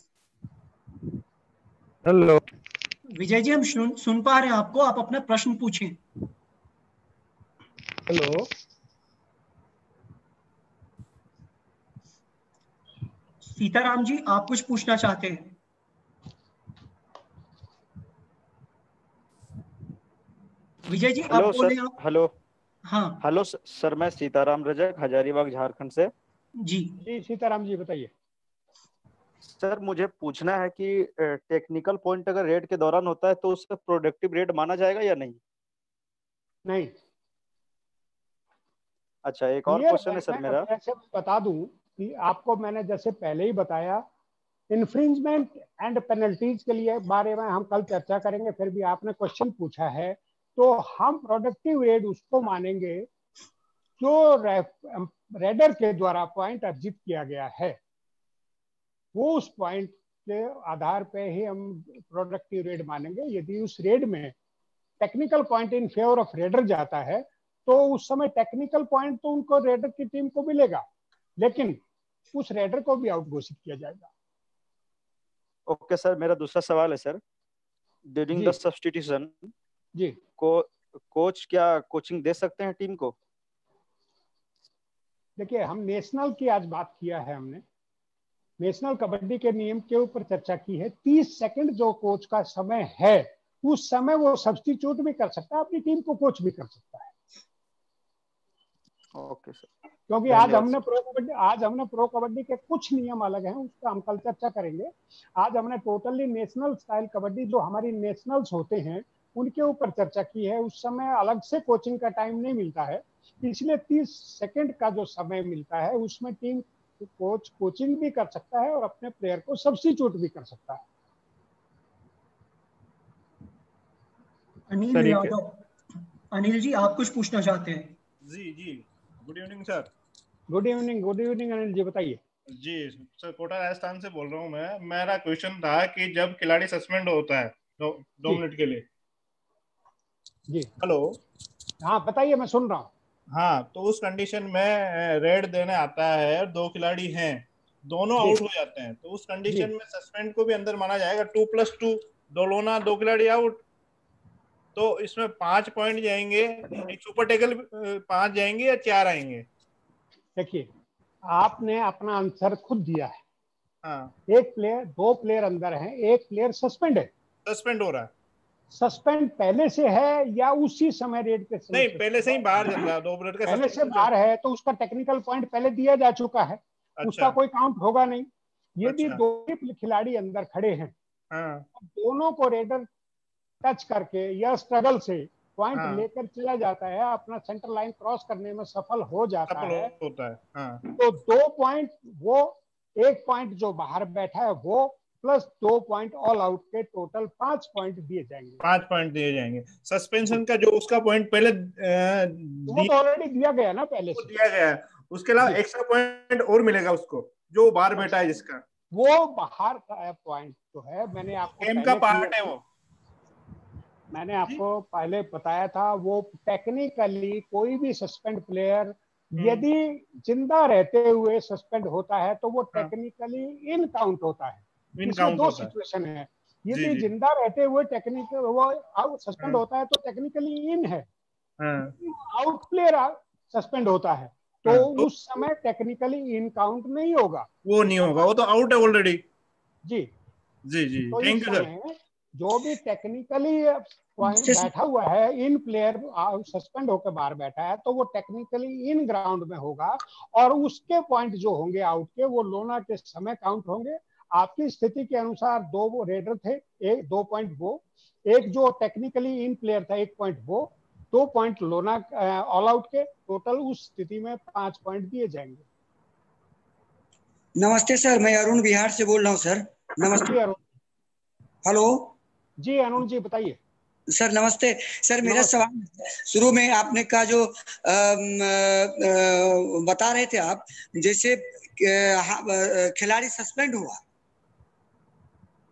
हेलो विजय जी, हम सुन पा रहे हैं आपको, आप अपना प्रश्न पूछें। हेलो। सीताराम जी, आप कुछ पूछना चाहते हैं? विजय जी आप हेलो बोले सर। आप। हेलो हाँ हेलो सर, मैं सीताराम रजक, हजारीबाग, झारखंड से। जी। जी सीताराम जी बताइए। सर, मुझे पूछना है कि टेक्निकल पॉइंट अगर रेड के दौरान होता है तो उससे प्रोडक्टिव रेड माना जाएगा या नहीं? नहीं, अच्छा, एक और क्लियर क्वेश्चन है सर मैं मेरा। ऐसे बता दूं कि आपको मैंने जैसे पहले ही बताया, इन्फ्रिंजमेंट एंड पेनल्टीज के लिए बारे में हम कल चर्चा करेंगे। फिर भी आपने क्वेश्चन पूछा है तो हम प्रोडक्टिव रेड उसको मानेंगे जो रेडर के द्वारा पॉइंट अर्जित किया गया है, वो उस पॉइंट के आधार पे ही हम प्रोडक्टिव रेड मानेंगे। यदि उस रेड में technical point in favour of raider जाता है तो उस समय टेक्निकल पॉइंट तो उनको रेडर की टीम को मिलेगा, लेकिन उस रेडर को भी आउट घोषित किया जाएगा। ओके सर, मेरा दूसरा सवाल है सर। ड्यूरिंग द सब्स्टिट्यूशन जी कोच क्या कोचिंग दे सकते हैं टीम को? देखिए, हम नेशनल की आज बात किया है, हमने नेशनल कबड्डी के नियम के ऊपर चर्चा की है। 30 सेकंड जो कोच का समय है, उस समय वो सब्स्टिट्यूट भी कर सकता है, अपनी टीम को कोच भी कर सकता है। ओके सर, क्योंकि आज हमने प्रो कबड्डी के कुछ नियम अलग हैं, उसका हम कल चर्चा करेंगे। आज हमने टोटली नेशनल स्टाइल कबड्डी, जो हमारी नेशनल्स होते हैं, उनके ऊपर चर्चा की है। उस समय अलग से कोचिंग का टाइम नहीं मिलता है, इसलिए 30 सेकंड का जो समय मिलता है उसमें टीम कोच कोचिंग भी कर सकता है और अपने प्लेयर को सब्स्टिट्यूट भी कर सकता है। अनिल यादव, अनिल जी आप कुछ पूछना चाहते हैं? जी जी, good evening sir. Good evening Anil ji, बताइए। जी सर, कोटा राजस्थान से बोल रहा हूँ मैं। मेरा क्वेश्चन था कि जब खिलाड़ी सस्पेंड होता है दो जी मिनट के लिए। जी हेलो। हाँ बताइए, मैं सुन रहा हूँ। हाँ, तो उस कंडीशन में रेड देने आता है और दो खिलाड़ी हैं, दोनों जी आउट हो जाते हैं, तो उस जी कंडीशन में सस्पेंड को भी अंदर माना जाएगा? 2+2, दो लोना दो खिलाड़ी आउट, तो इसमें 5 पॉइंट जाएंगे, एक सुपर टेकल 5 जाएंगे या 4 आएंगे? देखिए, आपने अपना आंसर खुद दिया है। हाँ, एक प्लेयर, दो प्लेयर अंदर हैं, एक प्लेयर सस्पेंड है। सस्पेंड हो रहा है। सस्पेंड पहले से है या उसी समय रेड के समय नहीं, से? पहले से ही बाहर चल रहा है, 2 मिनट का पहले से सस्पेंशन चल। बाहर है तो उसका टेक्निकल पॉइंट पहले दिया जा चुका है, अच्छा उसका कोई काउंट होगा नहीं। यदि अच्छा। दो ही खिलाड़ी अंदर खड़े हैं, हाँ दोनों को रेडर टच करके या स्ट्रगल से पॉइंट हाँ, लेकर चला जाता है, अपना सेंटर लाइन क्रॉस करने में सफल हो जाता सफल है, होता है। हाँ, तो 2 पॉइंट वो, 1 पॉइंट जो बाहर बैठा है वो, प्लस 2 पॉइंट ऑल आउट के, टोटल 5 पॉइंट दिए जाएंगे। 5 पॉइंट दिए जाएंगे। जी, सस्पेंशन का जो उसका पॉइंट पहले वो तो ऑलरेडी दिया गया ना पहले वो से। दिया गया है, उसके अलावा जी, एक्स्ट्रा पॉइंट और मिलेगा उसको जो बाहर बैठा है जिसका। वो बाहर का पॉइंट जो है, मैंने आपको गेम का पहले पार्ट है क्लियर, वो। मैंने जी। आपको पहले बताया था, वो टेक्निकली कोई भी सस्पेंड प्लेयर हम्म। यदि जिंदा रहते हुए सस्पेंड होता है तो वो हाँ, टेक्निकली इन काउंट होता है। विन इसमें काउंट दो होता है। सिचुएशन है, जी यदि जी। जिंदा रहते हुए टेक्निकल वो सस्पेंड हाँ होता है तो टेक्निकली इन है, हाँ आउट प्लेयर सस्पेंड होता है तो हाँ, तो उस समय टेक्निकली इन काउंट नहीं होगा। वो नहीं होगा, वो तो आउट है ऑलरेडी। जी, जी जी, तो इस थैंक यू सर। समय जो भी टेक्निकली पॉइंट बैठा हुआ है, इन प्लेयर सस्पेंड होकर बाहर बैठा है तो वो टेक्निकली इन ग्राउंड में होगा, और उसके पॉइंट जो होंगे आउट के, वो लोना के समय काउंट होंगे। आपकी स्थिति के अनुसार दो वो रेडर थे, एक 2 पॉइंट वो, एक जो टेक्निकली इन प्लेयर था 1 पॉइंट वो, 2 पॉइंट लोना ऑल आउट के, टोटल उस स्थिति में 5 पॉइंट दिए जाएंगे। नमस्ते सर, मैं अरुण बिहार से बोल रहा हूँ सर। नमस्ते। जी अरुण, हेलो जी अरुण जी बताइए। सर, नमस्ते सर। मेरा नमस्ते। सवाल, शुरू में आपने कहा जो बता रहे थे आप, जैसे खिलाड़ी सस्पेंड हुआ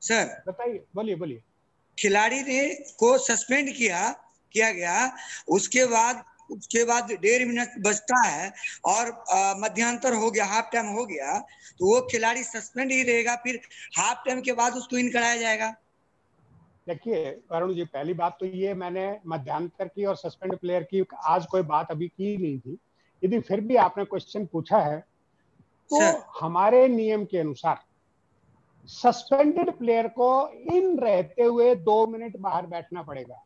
सर, बताइए, बोलिए बोलिए। खिलाड़ी ने को सस्पेंड किया गया, उसके बाद 1.5 मिनट बचता है और मध्यांतर हो गया, हाफ टाइम हो गया, तो वो खिलाड़ी सस्पेंड ही रहेगा, फिर हाफ टाइम के बाद उसको इन कराया जाएगा? देखिए अरुण जी, पहली बात तो ये, मैंने मध्यांतर की और सस्पेंड प्लेयर की आज कोई बात अभी की नहीं थी। यदि फिर भी आपने क्वेश्चन पूछा है तो सर हमारे नियम के अनुसार सस्पेंडेड प्लेयर को इन रहते हुए 2 मिनट बाहर बैठना पड़ेगा,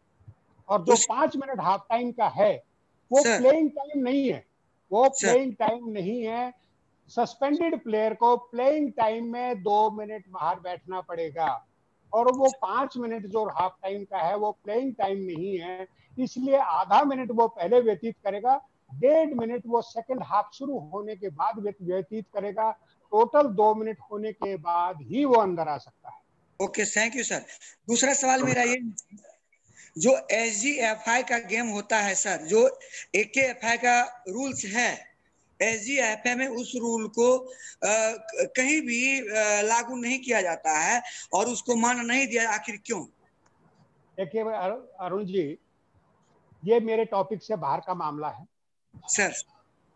और जो उस 5 मिनट हाफ टाइम का है वो सर प्लेइंग टाइम नहीं है, वो सर प्लेइंग टाइम नहीं है। सस्पेंडेड प्लेयर को प्लेइंग टाइम में 2 मिनट बाहर बैठना पड़ेगा, और वो 5 मिनट जो हाफ टाइम का है वो प्लेइंग टाइम नहीं है, इसलिए आधा मिनट वो पहले व्यतीत करेगा, 1.5 मिनट वो सेकंड हाफ शुरू होने के बाद व्यतीत करेगा, टोटल 2 मिनट होने के बाद ही वो अंदर आ सकता है। Okay, thank you sir. दूसरा सवाल मेरा ये, जो SGFI का गेम होता है सर, जो AKFI का रूल्स है, SGFI में उस रूल को कहीं भी लागू नहीं किया जाता है और उसको माना नहीं दिया, आखिर क्यों? देखिए अरुण जी, ये मेरे टॉपिक से बाहर का मामला है सर।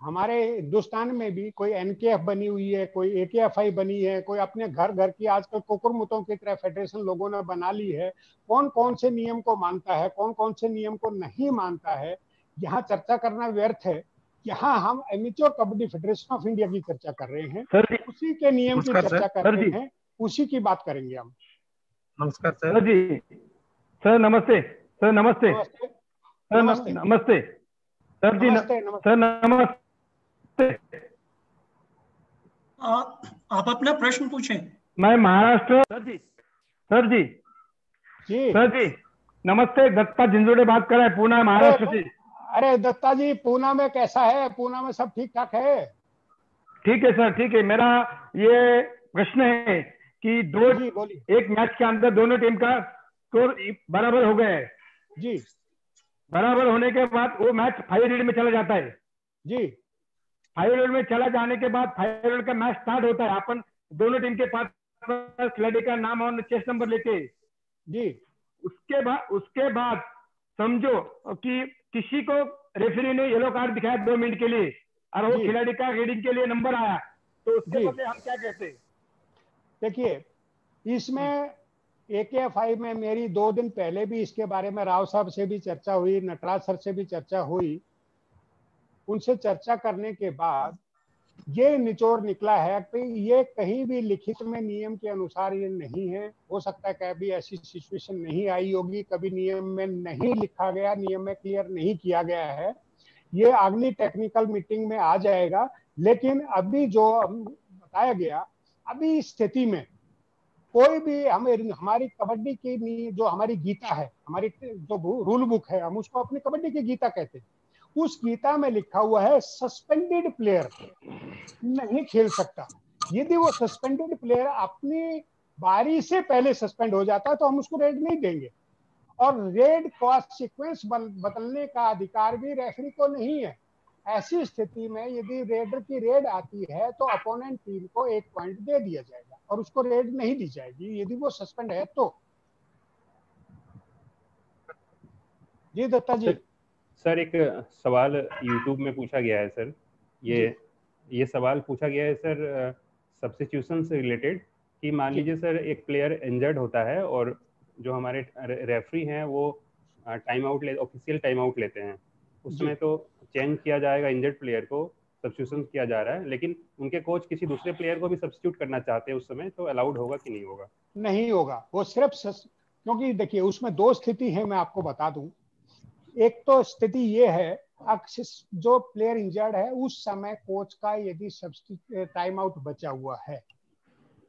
हमारे हिंदुस्तान में भी कोई NKF बनी हुई है, कोई AKFI बनी है, कोई अपने घर घर की आजकल कुकुरमुतों की तरह फेडरेशन लोगों ने बना ली है। कौन कौन से नियम को मानता है, कौन कौन से नियम को नहीं मानता है, यहाँ चर्चा करना व्यर्थ है। यहाँ हम amateur kabaddi federation of India की चर्चा कर रहे हैं, सर जी, उसी के नियम की नमस्कार चर्चा कर सर रहे जी, हैं, उसी की बात करेंगे हम। नमस्कार सर जी, सर नमस्ते, सर नमस्ते, नमस्ते सर नमस्ते नमस्ते सर जी, नमस्ते सर नमस्ते। आप अपना प्रश्न पूछें। मैं महाराष्ट्र, सर जी जी सर जी नमस्ते, दत्ता जिंजोड़े बात कर रहे हैं, पूना महाराष्ट्र से। अरे दत्ता जी, पूना में कैसा है? पूना में सब ठीक ठाक है? ठीक है सर, ठीक है। मेरा ये प्रश्न है कि जी बोलिए। एक मैच के अंदर दोनों टीम का स्कोर बराबर हो गए है जी, बराबर होने के बाद वो मैच 5 रीड में चला जाता है। जी, फाइनल में चला जाने के बाद फाइनल का मैच स्टार्ट होता है, अपन दोनों टीम के पास खिलाड़ी का नाम और चेस नंबर लेके जी, उसके बाद समझो कि किसी को रेफरी ने येलो कार्ड दिखाया 2 मिनट के लिए और वो खिलाड़ी का रीडिंग के लिए नंबर आया, तो उसके बदले हम क्या कहते हैं? देखिए, इसमें AKFI में मेरी 2 दिन पहले भी इसके बारे में राव साहब से भी चर्चा हुई, नटराज सर से भी चर्चा हुई। उनसे चर्चा करने के बाद ये निचोड़ निकला है कि ये कहीं भी लिखित में नियम के अनुसार ये नहीं है। हो सकता है कभी ऐसी सिचुएशन नहीं आई होगी, कभी नियम में नहीं लिखा गया, नियम में क्लियर नहीं किया गया है, ये अगली टेक्निकल मीटिंग में आ जाएगा। लेकिन अभी जो बताया गया, अभी इस स्थिति में कोई भी हमारी कबड्डी की जो हमारी गीता है, हमारी जो रूल बुक है, हम उसको अपनी कबड्डी की गीता कहते हैं। उस गीता में लिखा हुआ है सस्पेंडेड प्लेयर नहीं खेल सकता। यदि वो सस्पेंडेड प्लेयर अपनी बारी से पहले सस्पेंड हो जाता है तो हम उसको रेड नहीं देंगे, और रेड का सीक्वेंस बदलने का अधिकार भी रेफरी को नहीं है। ऐसी स्थिति में यदि रेडर की रेड आती है तो अपोनेंट टीम को 1 पॉइंट दे दिया जाएगा और उसको रेड नहीं दी जाएगी यदि वो सस्पेंड है तो। जी दत्ता जी। सर एक सवाल YouTube में पूछा गया है सर, ये सवाल पूछा गया है सर सब्स्टिट्यूशन से रिलेटेड, कि मान लीजिए सर एक प्लेयर इंजर्ड होता है और जो हमारे रेफरी हैं वो ऑफिशियल टाइम आउट लेते हैं, उस समय तो चेंज किया जाएगा इंजर्ड प्लेयर को, सब्स्टिट्यूशन किया जा रहा है, लेकिन उनके कोच किसी दूसरे प्लेयर को भी सब्स्टिट्यूट करना चाहते हैं उस समय, तो अलाउड होगा कि नहीं होगा? नहीं होगा, वो सिर्फ क्योंकि देखिए उसमें 2 स्थिति है, मैं आपको बता दूं। एक तो स्थिति ये है, जो प्लेयर इंजर्ड है उस समय कोच का यदि टाइम आउट बचा हुआ है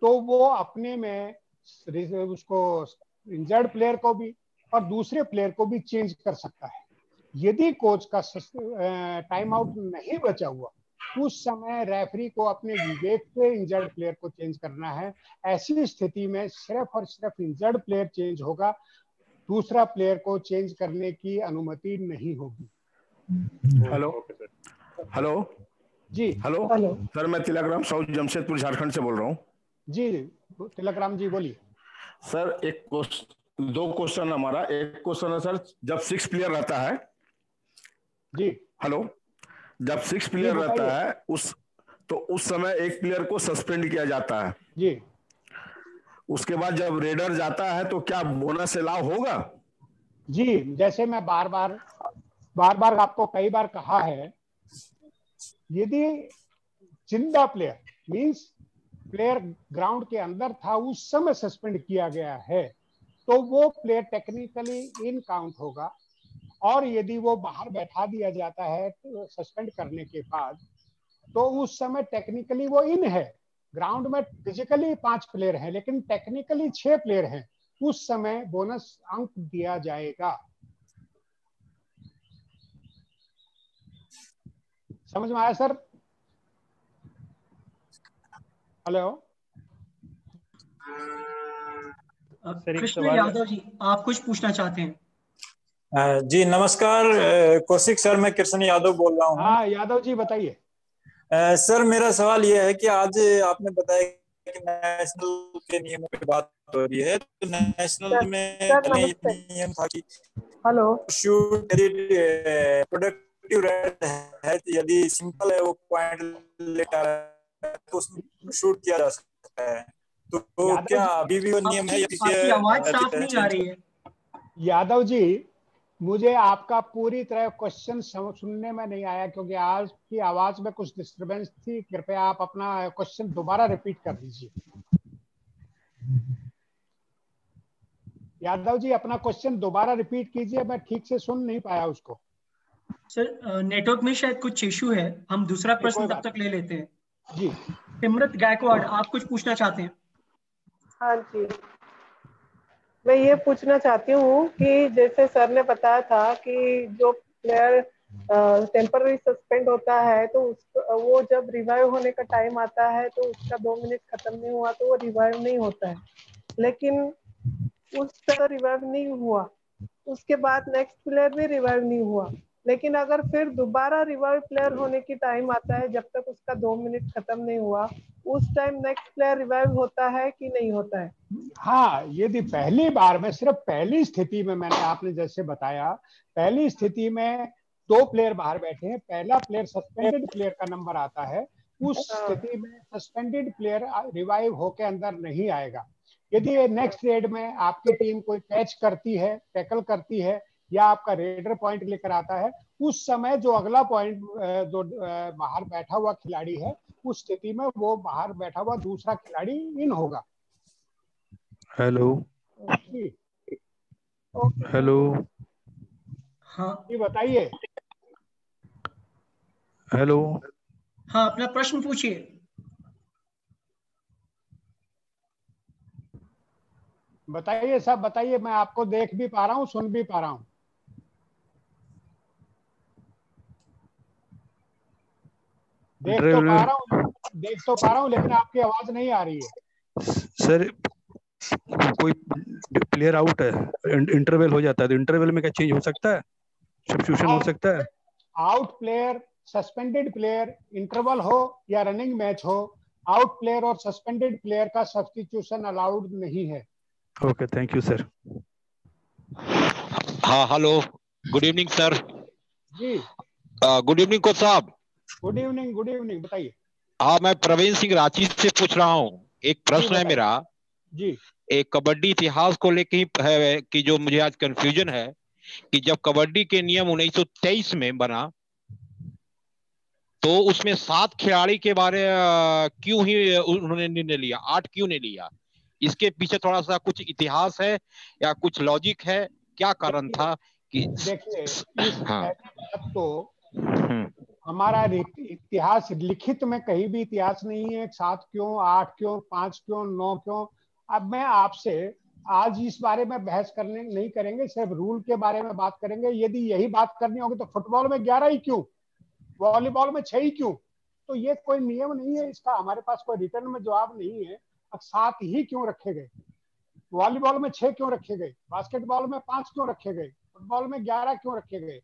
तो वो अपने में उसको इंजर्ड प्लेयर को भी और दूसरे प्लेयर को भी चेंज कर सकता है। यदि कोच का टाइम आउट नहीं बचा हुआ उस समय रेफरी को अपने विवेक से इंजर्ड प्लेयर को चेंज करना है। ऐसी स्थिति में सिर्फ और सिर्फ इंजर्ड प्लेयर चेंज होगा, दूसरा प्लेयर को चेंज करने की अनुमति नहीं होगी। हेलो जी। हेलो सर, मैं तिलकराम साउथ जमशेदपुर झारखंड से बोल रहा हूँ। जी तिलकराम जी बोलिए। सर 2 क्वेश्चन हमारा। एक क्वेश्चन है सर, जब 6 प्लेयर रहता है जी, हेलो, जब 6 प्लेयर रहता है उस समय एक प्लेयर को सस्पेंड किया जाता है जी। उसके बाद जब रेडर जाता है तो क्या बोनस अलाउ होगा? जी, जैसे मैं बार बार आपको कई बार कहा है, यदि जिंदा प्लेयर मींस प्लेयर ग्राउंड के अंदर था उस समय सस्पेंड किया गया है तो वो प्लेयर टेक्निकली इन काउंट होगा, और यदि वो बाहर बैठा दिया जाता है तो सस्पेंड करने के बाद तो उस समय टेक्निकली वो इन है। ग्राउंड में फिजिकली 5 प्लेयर हैं लेकिन टेक्निकली 6 प्लेयर हैं, उस समय बोनस अंक दिया जाएगा। समझ में आया सर? हेलो कृष्ण यादव जी, आप कुछ पूछना चाहते हैं? जी नमस्कार कौशिक सर, मैं कृष्ण यादव बोल रहा हूँ। हाँ यादव जी बताइए। सर मेरा सवाल यह है कि आज आपने बताया कि नेशनल के नियमों की बात हो रही है, तो नेशनल में नियम था कि हेलो शूट प्रोडक्टिव रेड है, यदि सिंपल है वो पॉइंट लेकर तो उसमें शूट किया जा सकता है, तो क्या अभी भी वो नियम है? आपकी आवाज साफ नहीं आ रही है यादव जी। मुझे आपका पूरी तरह क्वेश्चन सुनने में नहीं आया क्योंकि आज की आवाज में कुछ डिस्टरबेंस थी। कृपया आप अपना क्वेश्चन दोबारा रिपीट कर दीजिए। यादव जी अपना क्वेश्चन दोबारा रिपीट कीजिए, मैं ठीक से सुन नहीं पाया उसको। सर नेटवर्क में शायद कुछ इशू है, हम दूसरा प्रश्न तब तक ले लेते हैं। जी सिमरत गायकवाड़, आप कुछ पूछना चाहते हैं? हाँ जी, मैं ये पूछना चाहती हूँ कि जैसे सर ने बताया था कि जो प्लेयर टेम्पररी सस्पेंड होता है तो वो जब रिवाइव होने का टाइम आता है तो उसका 2 मिनट खत्म नहीं हुआ तो वो रिवाइव नहीं होता है, लेकिन उस तरह रिवाइव नहीं हुआ, उसके बाद नेक्स्ट प्लेयर भी रिवाइव नहीं हुआ, लेकिन अगर फिर दोबारा रिवाइव प्लेयर होने की टाइम आता है, जब तक उसका 2 मिनट खत्म नहीं हुआ, उस टाइम नेक्स्ट प्लेयर रिवाइव होता है कि नहीं होता है? हाँ, यदि पहली बार में, सिर्फ पहली स्थिति में, मैंने आपने जैसे बताया, पहली स्थिति में 2 प्लेयर बाहर बैठे हैं, पहला प्लेयर सस्पेंडेड प्लेयर का नंबर आता है, उस स्थिति में सस्पेंडेड प्लेयर रिवाइव होके अंदर नहीं आएगा। यदि नेक्स्ट रेड में आपकी टीम कोई कैच करती है, टैकल करती है, या आपका रेडर पॉइंट लेकर आता है, उस समय जो अगला पॉइंट जो बाहर बैठा हुआ खिलाड़ी है, उस स्थिति में वो बाहर बैठा हुआ दूसरा खिलाड़ी इन होगा। हेलो हेलो, हाँ ये बताइए। हेलो, हाँ, अपना प्रश्न पूछिए। बताइए सब बताइए, मैं आपको देख भी पा रहा हूँ, सुन भी पा रहा हूँ। देख तो पा रहा हूँ लेकिन आपकी आवाज नहीं आ रही है। सर कोई प्लेयर आउट है, इंटरवल हो जाता है, तो इंटरवल में क्या चेंज हो सकता है, सब्स्टिट्यूशन हो सकता है? Out player, suspended player, interval हो या रनिंग मैच हो, आउट प्लेयर और सस्पेंडेड प्लेयर का सब्स्टिट्यूशन अलाउड नहीं है। Okay, thank you sir. हाँ, हेलो, गुड इवनिंग सर। जी गुड इवनिंग कोच साहब। गुड इवनिंग, गुड इवनिंग, बताइए। हाँ, मैं प्रवीण सिंह रांची से पूछ रहा हूँ। एक प्रश्न है मेरा जी। एक कबड्डी इतिहास को लेकर ही है कि जो मुझे आज कंफ्यूजन है कि जब कबड्डी के नियम 1923 में बना तो उसमें 7 खिलाड़ी के बारे क्यों ही उन्होंने निर्णय लिया, 8 क्यों नहीं लिया? इसके पीछे थोड़ा सा कुछ इतिहास है या कुछ लॉजिक है, क्या कारण था कि? देखिए, इस पहली बात तो हमारा इतिहास लिखित में कहीं भी इतिहास नहीं है 7 क्यों, 8 क्यों, 5 क्यों, 9 क्यों। अब मैं आपसे आज इस बारे में बहस करने नहीं करेंगे, सिर्फ रूल के बारे में बात करेंगे। यदि यही बात करनी होगी तो फुटबॉल में 11 ही क्यों, वॉलीबॉल में 6 ही क्यों? तो ये कोई नियम नहीं है, इसका हमारे पास कोई रिटर्न में जवाब नहीं है। अब 7 ही क्यों रखे गए, वॉलीबॉल में 6 क्यों रखे गए, बास्केटबॉल में 5 क्यों रखे गए, फुटबॉल में 11 क्यों रखे गए?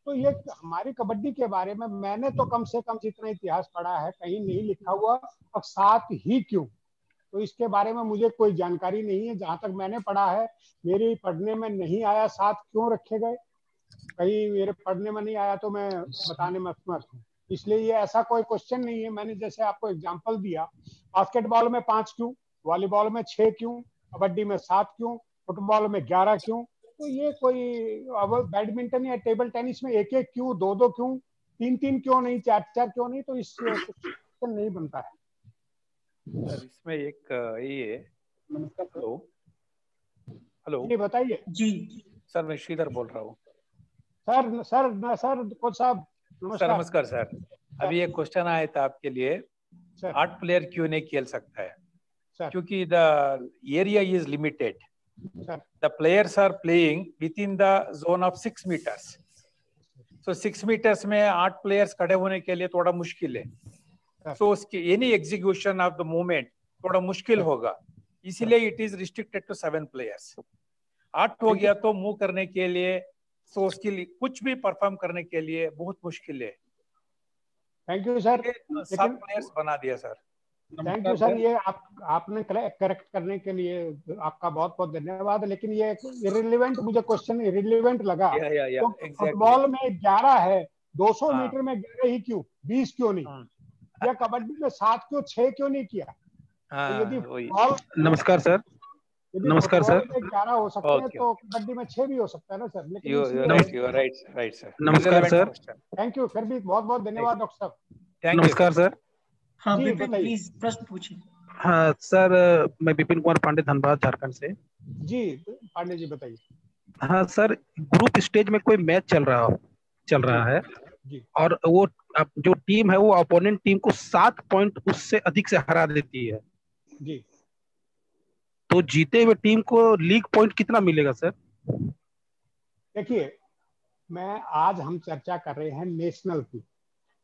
तो ये हमारी कबड्डी के बारे में मैंने तो कम से कम जितना इतिहास पढ़ा है कहीं नहीं लिखा हुआ अब 7 ही क्यों। तो इसके बारे में मुझे कोई जानकारी नहीं है। जहां तक मैंने पढ़ा है, मेरे पढ़ने में नहीं आया 7 क्यों रखे गए, कहीं मेरे पढ़ने में नहीं आया तो मैं बताने में असमर्थ हूँ। इसलिए ये ऐसा कोई क्वेश्चन नहीं है। मैंने जैसे आपको एग्जाम्पल दिया, बास्केटबॉल में 5 क्यों, वॉलीबॉल में 6 क्यों, कबड्डी में 7 क्यों, फुटबॉल में 11 क्यों? तो ये कोई, अब बैडमिंटन या टेबल टेनिस में 1-1 क्यों, 2-2 क्यों, 3-3 क्यों नहीं, 4-4 क्यों नहीं? तो इससे क्वेश्चन नहीं बनता है। सर इसमें एक ये है। हेलो हेलो जी बताइए। जी सर, मैं श्रीधर बोल रहा हूँ। सर कोच साहब सर नमस्कार सर। अभी एक क्वेश्चन आया था आपके लिए, 8 प्लेयर क्यों नहीं खेल सकता है? क्योंकि the area is limited, the players are playing within the zone of 6 metres. So 6 metres में 8 प्लेयर्स खड़े होने के लिए थोड़ा मुश्किल है। सो उसकी any execution of the movement थोड़ा मुश्किल होगा, इसीलिए it is restricted to 7 players. 8 हो गया तो मूव करने के लिए, सो उसके लिए कुछ भी परफॉर्म करने के लिए बहुत मुश्किल है। Thank you sir. 7 प्लेयर्स बना दिया सर। थैंक यू सर, ये आपने करेक्ट करने के लिए आपका बहुत बहुत धन्यवाद। लेकिन ये इरिलेवेंट, मुझे क्वेश्चन इरिलेवेंट लगा। तो फुटबॉल में 11 है, 200 मीटर में 11 ही क्यों, 20 क्यों नहीं? या कबड्डी में 7 क्यों, 6 क्यों नहीं किया? तो यदि नमस्कार सर। नमस्कार सर। 11 हो सकते हैं तो कबड्डी में 6 भी हो सकता है ना सर। लेकिन राइट सर। नमस्कार सर। थैंक यू, फिर भी बहुत बहुत धन्यवाद डॉक्टर साहब। नमस्कार सर। हाँ विपिन, प्लीज प्रश्न पूछिए। हाँ सर, मैं विपिन कुमार पांडे, धनबाद, झारखंड से। जी पांडे जी बताइए। हाँ सर, ग्रुप स्टेज में कोई मैच चल रहा है जी। और वो जो टीम है वो अपोनेंट टीम को 7 पॉइंट उससे अधिक से हरा देती है जी। तो जीते हुए टीम को लीग पॉइंट कितना मिलेगा सर? देखिए, आज हम चर्चा कर रहे हैं नेशनल की।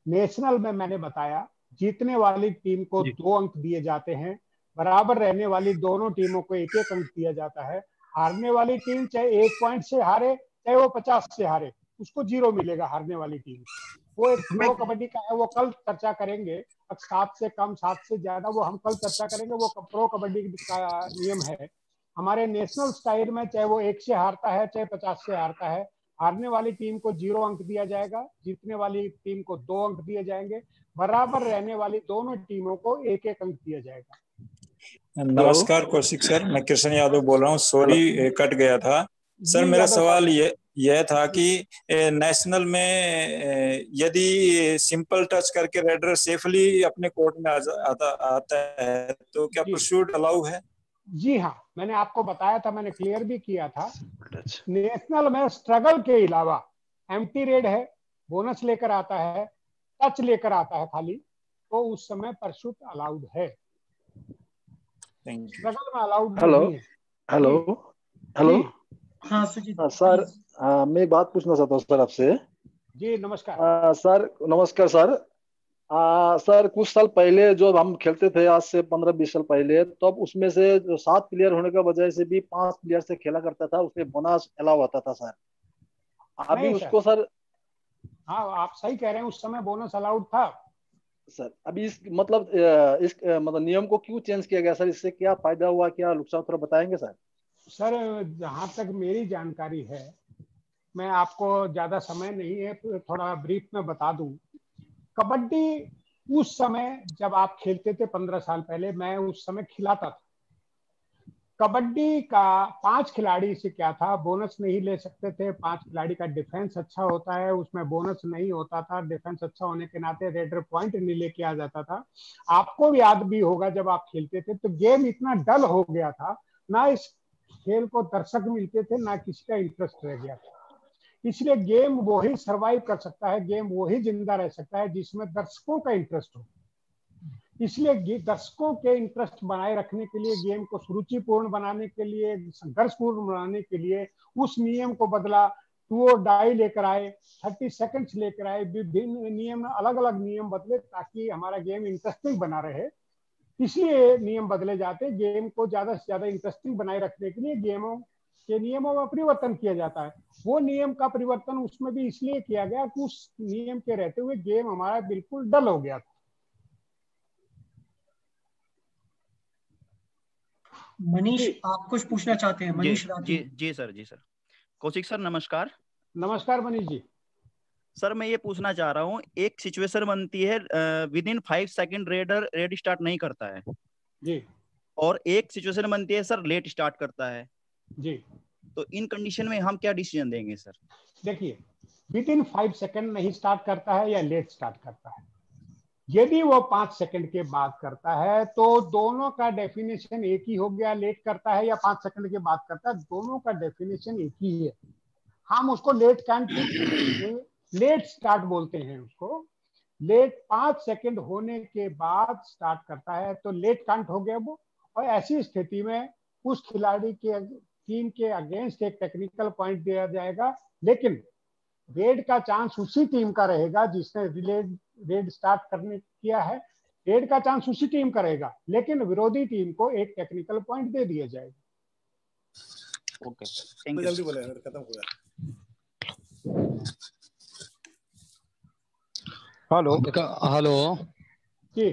नेशनल में मैंने बताया जीतने वाली टीम को 2 अंक दिए जाते हैं, बराबर रहने वाली दोनों टीमों को 1-1 अंक दिया जाता है। हारने वाली टीम चाहे 1 पॉइंट से हारे चाहे वो 50 से हारे, उसको 0 मिलेगा हारने वाली टीम। वो एक प्रो कबड्डी का है, वो कल चर्चा करेंगे। 7 से कम 7 से ज्यादा वो हम कल चर्चा करेंगे, वो प्रो कबड्डी का नियम है। हमारे नेशनल स्टाइल में चाहे वो 1 से हारता है चाहे 50 से हारता है, हारने वाली टीम को 0 अंक दिया जाएगा, जीतने वाली टीम को 2 अंक दिए जाएंगे, बराबर रहने वाली दोनों टीमों को 1-1 अंक दिया जाएगा। नमस्कार कौशिक सर, मैं कृष्ण यादव बोल रहा हूँ। सॉरी कट गया था सर। मेरा सवाल यह था कि नेशनल में यदि सिंपल टच करके रेडर सेफली अपने कोर्ट में आता है तो क्या परस्यूट अलाउ है? जी हाँ, मैंने आपको बताया था, मैंने क्लियर भी किया था। नेशनल में स्ट्रगल के अलावा एम्प्टी रेड है, बोनस लेकर आता है, टच लेकर आता है खाली, तो उस समय परस्यूट अलाउड है। स्ट्रगल में अलाउड नहीं है। हेलो हाँ सुजीत सर, मैं एक बात पूछना चाहता हूँ सर आपसे। जी नमस्कार। सर नमस्कार सर। सर कुछ साल पहले जो हम खेलते थे, आज से 15-20 साल पहले, तो अब उसमें से जो 7 प्लेयर होने की वजह से भी 5 प्लेयर से खेला करता था, उसमें बोनस अलाउ होता था सर। अभी उसको सर, हाँ आप सही कह रहे हैं, उस समय बोनस अलाउड था सर। अभी इस मतलब नियम को क्यों चेंज किया गया सर? इससे क्या फायदा हुआ, क्या नुकसान, थोड़ा बताएंगे सर? सर जहां तक मेरी जानकारी है, मैं आपको ज्यादा समय नहीं है, थोड़ा ब्रीफ में बता दूं। कबड्डी उस समय जब आप खेलते थे 15 साल पहले, मैं उस समय खिलाता था। कबड्डी का 5 खिलाड़ी से क्या था, बोनस नहीं ले सकते थे। 5 खिलाड़ी का डिफेंस अच्छा होता है, उसमें बोनस नहीं होता था। डिफेंस अच्छा होने के नाते रेडर पॉइंट नहीं लेके आ जाता था। आपको याद भी होगा जब आप खेलते थे तो गेम इतना डल हो गया था, ना इस खेल को दर्शक मिलते थे, ना किसी का इंटरेस्ट रह गया था। इसलिए गेम वो ही सरवाइव कर सकता है, गेम वो ही जिंदा रह सकता है जिसमें दर्शकों का इंटरेस्ट हो। इसलिए दर्शकों के इंटरेस्ट बनाए रखने के लिए, गेम को सुरुचिपूर्ण बनाने के लिए, संघर्षपूर्ण बनाने के लिए उस नियम को बदला। 2 और डाई लेकर आए, 30 सेकंड्स लेकर आए, विभिन्न नियम, अलग अलग नियम बदले ताकि हमारा गेम इंटरेस्टिंग बना रहे। इसलिए नियम बदले जाते, गेम को ज्यादा से ज्यादा इंटरेस्टिंग बनाए रखने के लिए गेमों के नियमों में परिवर्तन किया जाता है। वो नियम का परिवर्तन उसमें भी इसलिए किया गया कि उस नियम के रहते हुए गेम हमारा बिल्कुल डल हो गया था। मनीष आप कुछ पूछना चाहते हैं? मनीष जी सर। कौशिक सर नमस्कार। नमस्कार मनीष जी। सर मैं ये पूछना चाह रहा हूँ, एक सिचुएशन बनती है with in 5 second red start नहीं करता है जी, और एक सिचुएशन बनती है सर लेट स्टार्ट करता है जी, तो इन कंडीशन में हम क्या डिसीजन देंगे सर? देखिए, विद इन 5 सेकंड नहीं स्टार्ट करता है या लेट स्टार्ट करता है, यदि वो 5 सेकंड के बाद करता है तो दोनों का डेफिनेशन एक ही हो गया। लेट करता है या 5 सेकंड के बाद करता है, दोनों का डेफिनेशन एक ही है। हम उसको लेट स्टार्ट बोलते हैं उसको। लेट 5 सेकंड होने के बाद स्टार्ट करता है तो लेट काउंट हो गया वो, और ऐसी स्थिति में उस खिलाड़ी के टीम के अगेंस्ट एक टेक्निकल पॉइंट दिया जाएगा, लेकिन रेड का चांस उसी टीम का रहेगा जिसने रेड स्टार्ट करने किया है। रेड का चांस उसी टीम का रहेगा, लेकिन विरोधी टीम को एक टेक्निकल पॉइंट दे दिया जाएगा। Okay, thank you. जल्दी बोले, खत्म हो गया। हेलो जी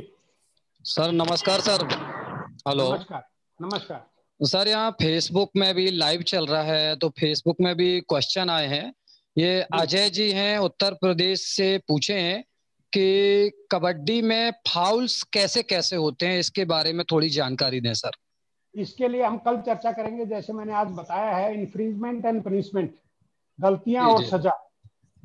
सर, नमस्कार सर। हेलो नमस्कार सर, यहाँ फेसबुक में भी लाइव चल रहा है तो फेसबुक में भी क्वेश्चन आए हैं। ये अजय जी हैं, उत्तर प्रदेश से, पूछे हैं कि कबड्डी में फाउल्स कैसे कैसे होते हैं, इसके बारे में थोड़ी जानकारी दें सर। इसके लिए हम कल चर्चा करेंगे। जैसे मैंने आज बताया है, इन्फ्रिंजमेंट एंड पनिशमेंट, गलतियां और सजा,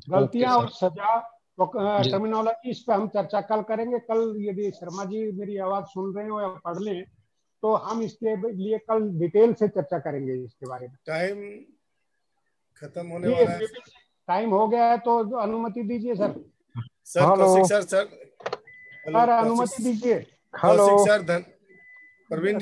गलतियां और सजा टर्मिनोलॉजी, इस पे हम चर्चा कल करेंगे। कल यदि शर्मा जी मेरी आवाज सुन रहे हो या पढ़ लें तो हम इसके लिए कल डिटेल से चर्चा करेंगे इसके बारे में। टाइम खत्म होने वाला है। टाइम हो गया है तो अनुमति दीजिए सर। कौशिक सर अनुमति दीजिए। कौशिक सर, प्रवीण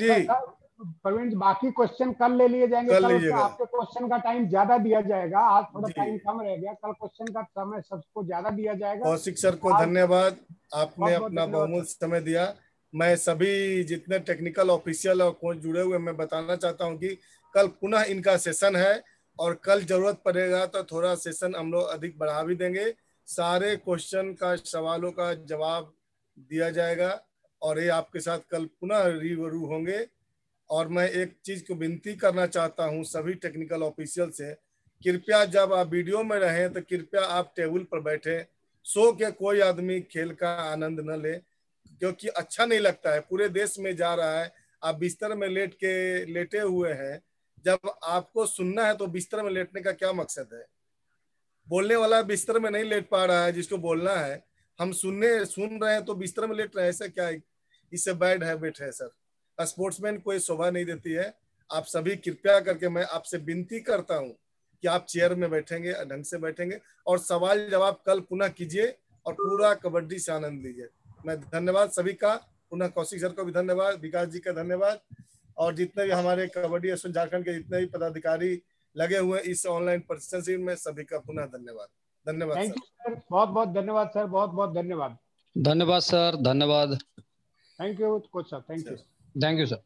जी, बाकी क्वेश्चन कल ले लिए जाएंगे। कल आपके क्वेश्चन का टाइम ज्यादा दिया जाएगा, आज थोड़ा टाइम कम रह गया। कल क्वेश्चन का समय सबको ज्यादा दिया जाएगा। कौशिक सर को धन्यवाद, आपने अपना बहुमूल्य समय दिया। मैं सभी जितने टेक्निकल ऑफिशियल और कोच जुड़े हुए, मैं बताना चाहता हूं कि कल पुनः इनका सेशन है और कल जरूरत पड़ेगा तो थोड़ा सेशन हम लोग अधिक बढ़ा भी देंगे। सारे क्वेश्चन का सवालों का जवाब दिया जाएगा और ये आपके साथ कल पुनः रूबरू होंगे। और मैं एक चीज को विनती करना चाहता हूँ सभी टेक्निकल ऑफिशियल से, कृपया जब आप वीडियो में रहें तो कृपया आप टेबल पर बैठे, सो के कोई आदमी खेल का आनंद न ले, क्योंकि अच्छा नहीं लगता है। पूरे देश में जा रहा है, आप बिस्तर में लेटे हुए हैं, जब आपको सुनना है तो बिस्तर में लेटने का क्या मकसद है? बोलने वाला बिस्तर में नहीं लेट पा रहा है, जिसको बोलना है हम सुन रहे हैं तो बिस्तर में लेट रहे हैं, ऐसा क्या है? इससे बैड हैबिट है सर। स्पोर्ट्समैन को शोभा नहीं देती है। आप सभी कृपया करके मैं आपसे विनती करता हूं कि आप चेयर में बैठेंगे, ढंग से बैठेंगे और सवाल जवाब कल पुनः कीजिए और पूरा कबड्डी से आनंद लीजिए। मैं धन्यवाद सभी का, पुनः कौशिक सर को भी धन्यवाद, विकास जी का धन्यवाद, और जितने भी हमारे कबड्डी एसोसिएशन झारखंड के जितने भी पदाधिकारी लगे हुए इस ऑनलाइन प्रशिक्षण में सभी का पुनः धन्यवाद। धन्यवाद थैंक यू सर, बहुत बहुत धन्यवाद सर, बहुत बहुत धन्यवाद। धन्यवाद सर, धन्यवाद। Thank you coach sir, thank you. Thank you sir.